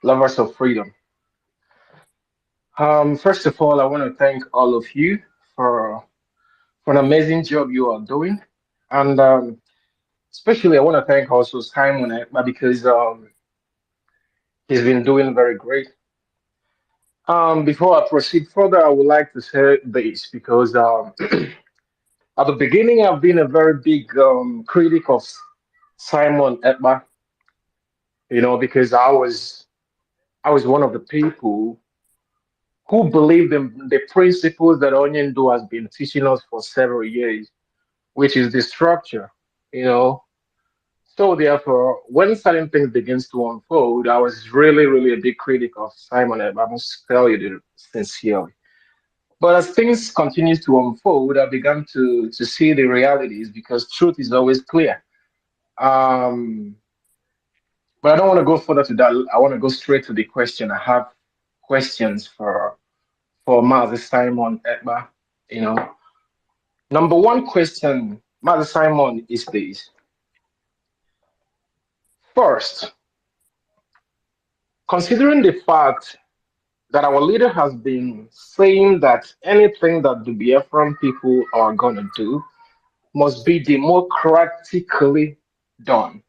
lovers of freedom. First of all, I want to thank all of you for an amazing job you are doing. And especially I want to thank also Simon because he's been doing very great. Before I proceed further, I would like to say this because at the beginning, I've been a very big critic of Simon Ekpa, because I was one of the people who believed in the principles that Onyendo has been teaching us for several years, which is the structure, So therefore, when certain things begins to unfold, I was really, really a big critic of Simon Ekpa. I must tell you this sincerely. But as things continue to unfold, I began to see the realities because truth is always clear. But I don't want to go further to that. I want to go straight to the question. I have questions for Mazi Simon Ekpa. Number one question, Mazi Simon, is this. First, considering the fact that our leader has been saying that anything that the Biafran people are going to do, must be democratically done.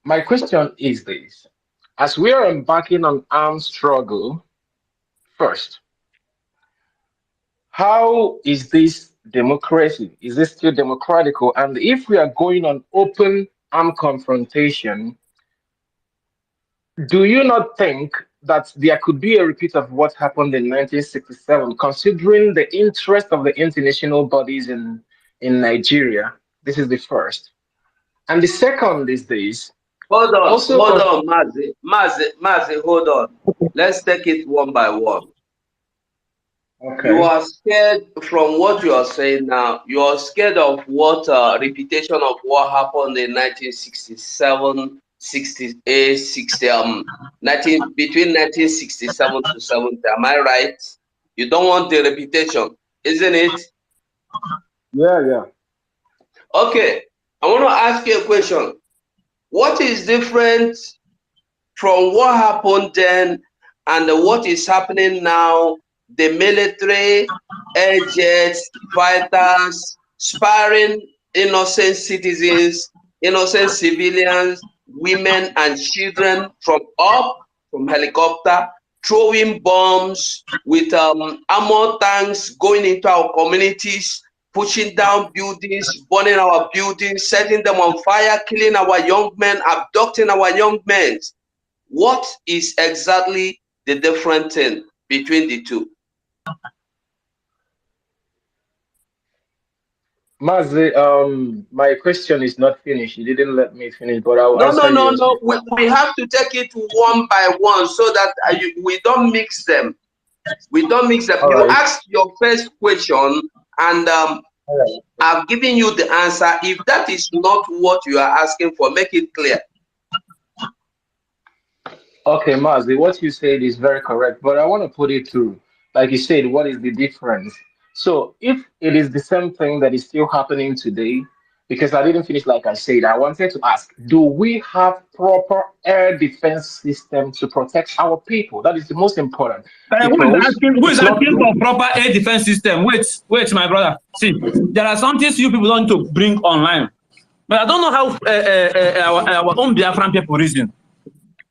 My question is this. As we are embarking on armed struggle, first, how is this democracy? Is this still democratical? And if we are going on open armed confrontation, do you not think that there could be a repeat of what happened in 1967, considering the interest of the international bodies in Nigeria? This is the first. And the second is this. Hold on, Mazi, hold on. Let's take it one by one. Okay. You are scared from what you are saying now. You are scared of what reputation of what happened in 1967, 68, 60, between 1967 to 70. Am I right? You don't want the reputation, isn't it? Yeah. Okay. I want to ask you a question. What is different from what happened then and what is happening now? The military, air jets, fighters, sparing innocent citizens, innocent civilians, women and children from helicopter, throwing bombs with armor tanks going into our communities, pushing down buildings, burning our buildings, setting them on fire, killing our young men, abducting our young men. What is exactly the different thing between the two? Mazi, my question is not finished. You didn't let me finish, but I'll answer you. No. We have to take it one by one so that we don't mix them. We don't mix them. You asked your first question, and I've given you the answer. If that is not what you are asking for, make it clear. Okay, Mazi, what you said is very correct, but I want to put it through. Like you said, what is the difference? So if it is the same thing that is still happening today, because I didn't finish like I said, I wanted to ask, do we have proper air defense system to protect our people? That is the most important. Who is asking for proper air defense system? Wait, my brother. See, there are some things you people want to bring online. But I don't know how our own Biafran people reason.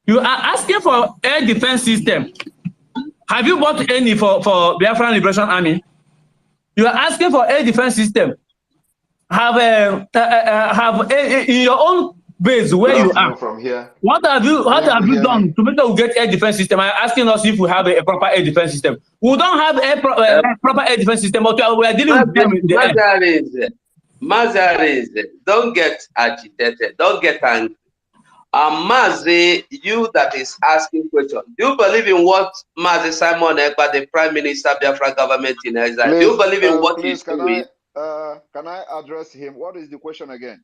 You are asking for air defense system. Have you bought any for Biafran Liberation Army? You are asking for air defense system. Have in your own base where you are. From here. What have you done to make sure we get air defense system? I'm asking us if we have a proper air defense system. We don't have a proper air defense system, but we are dealing with them in the air. Mazi, don't get agitated. Don't get angry. Mazi, you that is asking question, do you believe in what Mazi Simon Ekpa, the Prime Minister of Biafra government in exile, do you believe in what he's doing? Can I address him? What is the question again?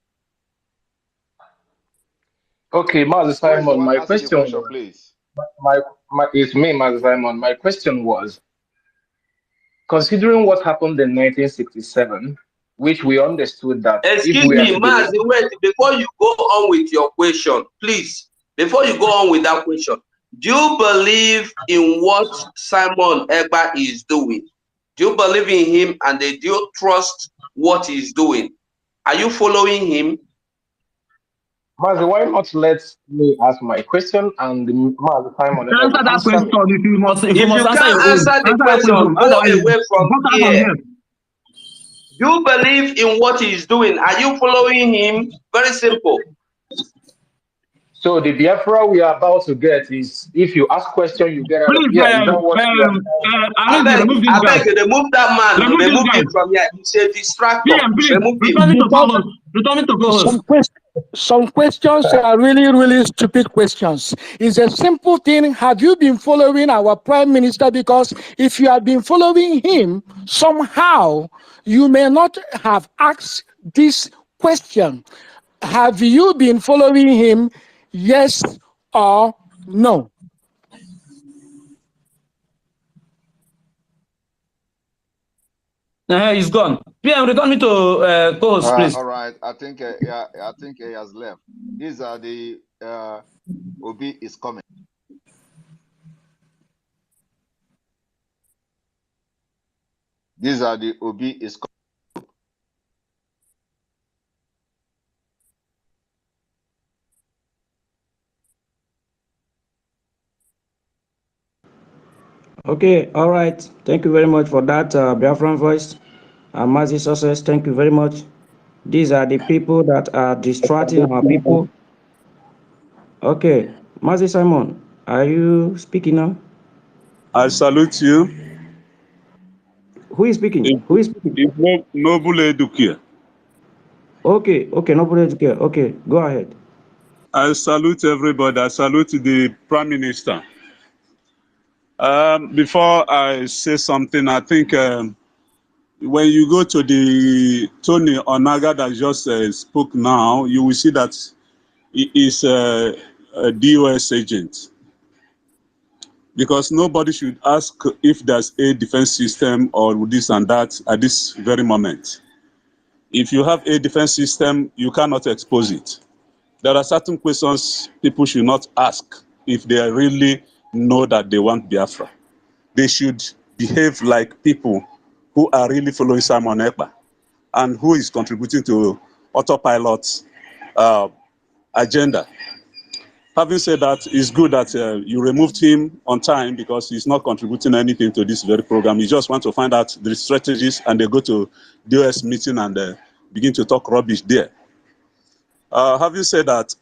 Okay, Mazi Simon, my question, please. It's me, Mazi Simon. My question was, considering what happened in 1967, which we understood that. Excuse me, Mazi, wait, before you go on with your question, please, before you go on with that question, do you believe in what Simon Ekpa is doing? Do you believe in him and do you trust what he's doing? Are you following him? Mazi, why not let me ask my question and Mazi Simon answer that question. If you must can't answer the question, go away from here. Do you believe in what he's doing? Are you following him? Very simple. So the Biafra we are about to get is, if you ask question, you get out of here. I beg you, remove that man. Remove him from here. It's a distractor. Remove him. Some questions are really stupid questions. It's a simple thing. Have you been following our Prime Minister? Because if you have been following him, somehow you may not have asked this question. Have you been following him? Yes or no? He's gone. PM, return me to co-host, please. All right. I think he has left. These are the Obi is coming. These are the Obi is coming. Okay, all right. Thank you very much for that, Biafran voice. Mazi Success, thank you very much. These are the people that are distracting our people. Okay, Mazi Simon, are you speaking now? I salute you. Who is speaking? Who is speaking? It's Noble Edukia. Okay, nobody is here. Okay, go ahead. I salute everybody. I salute the Prime Minister. Before I say something, I think when you go to the Tony Onaga that just spoke now, you will see that he is a DOS agent. Because nobody should ask if there's a defense system or this and that at this very moment. If you have a defense system, you cannot expose it. There are certain questions people should not ask if they really know that they want Biafra. They should behave like people who are really following Simon Ekpa and who is contributing to autopilot agenda. Having said that, it's good that you removed him on time because he's not contributing anything to this very program. You just want to find out the strategies and they go to DOS meeting and begin to talk rubbish there. Having said that,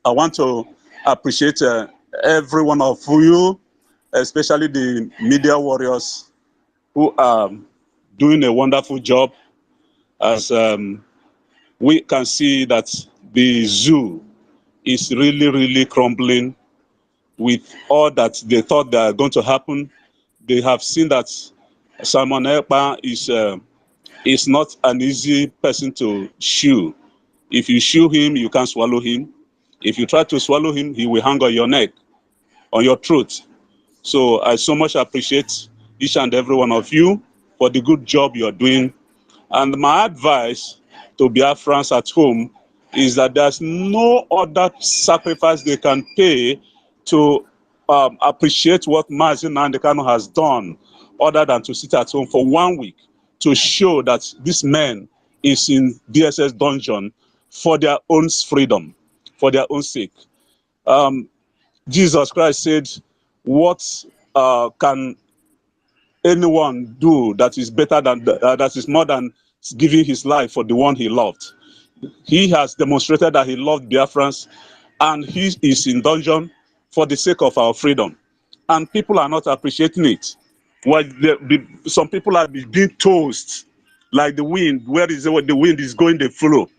I want to appreciate every one of you, especially the media warriors who are doing a wonderful job. As we can see that the zoo is really, really crumbling with all that they thought that are going to happen. They have seen that Simon Ekpa is not an easy person to shoe. If you shoe him, you can't swallow him. If you try to swallow him, he will hang on your neck, on your throat. So I so much appreciate each and every one of you for the good job you're doing. And my advice to Biafrans at home is that there's no other sacrifice they can pay to appreciate what Mazi Nnamdi Kanu has done other than to sit at home for 1 week to show that this man is in DSS dungeon for their own freedom, for their own sake. Jesus Christ said, what can anyone do that is better than, that is more than giving his life for the one he loved? He has demonstrated that he loved Biafrans and he is in dungeon for the sake of our freedom. And people are not appreciating it. Well, some people are being toast like the wind. Where is the wind is going, they follow.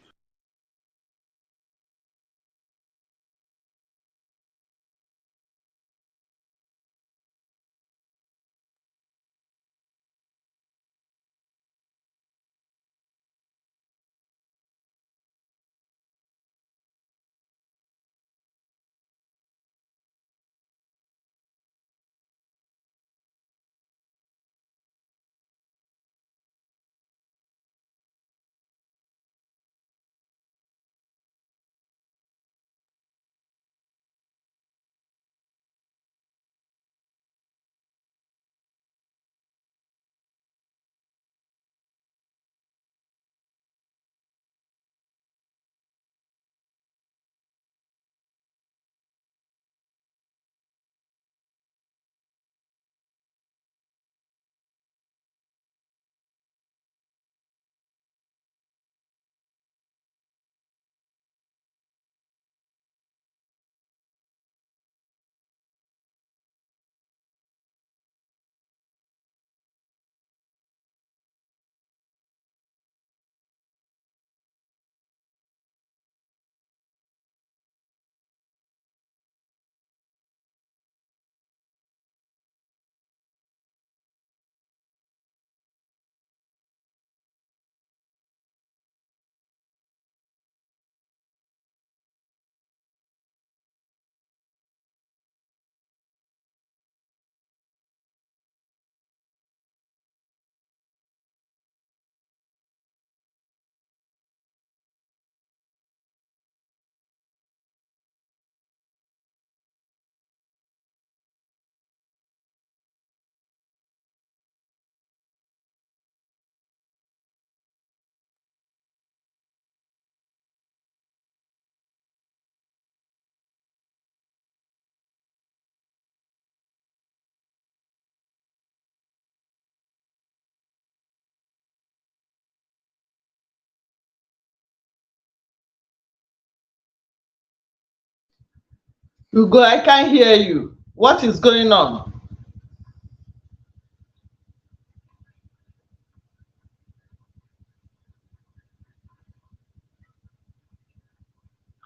Hugo, I can't hear you. What is going on?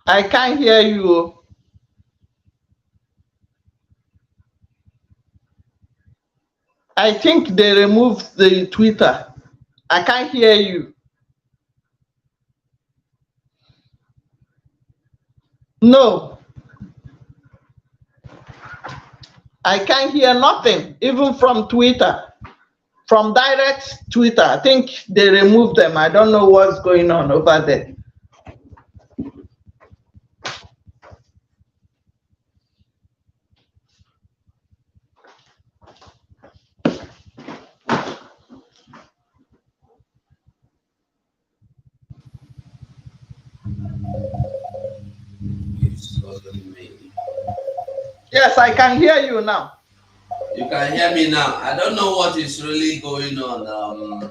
I can't hear you. I think they removed the Twitter. I can't hear you. No, I can't hear nothing, even from Twitter. From direct Twitter, I think they removed them. I don't know what's going on over there. Yes, I can hear you now. You can hear me now. I don't know what is really going on.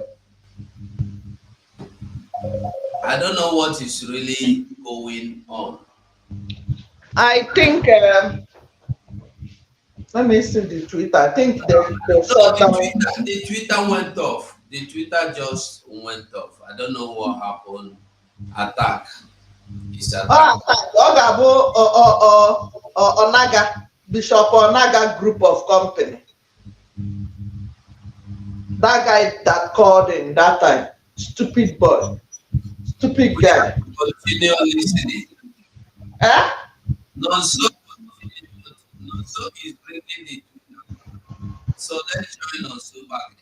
I don't know what is really going on. I think, let me see the Twitter. I think the Twitter went off. The Twitter just went off. I don't know what happened. Attack. It's attack. Onaga, Bishop Onaga group of company. That guy that called in that time, stupid boy, stupid guy. Continue listening. Eh? So is bringing it. So let's join on so back.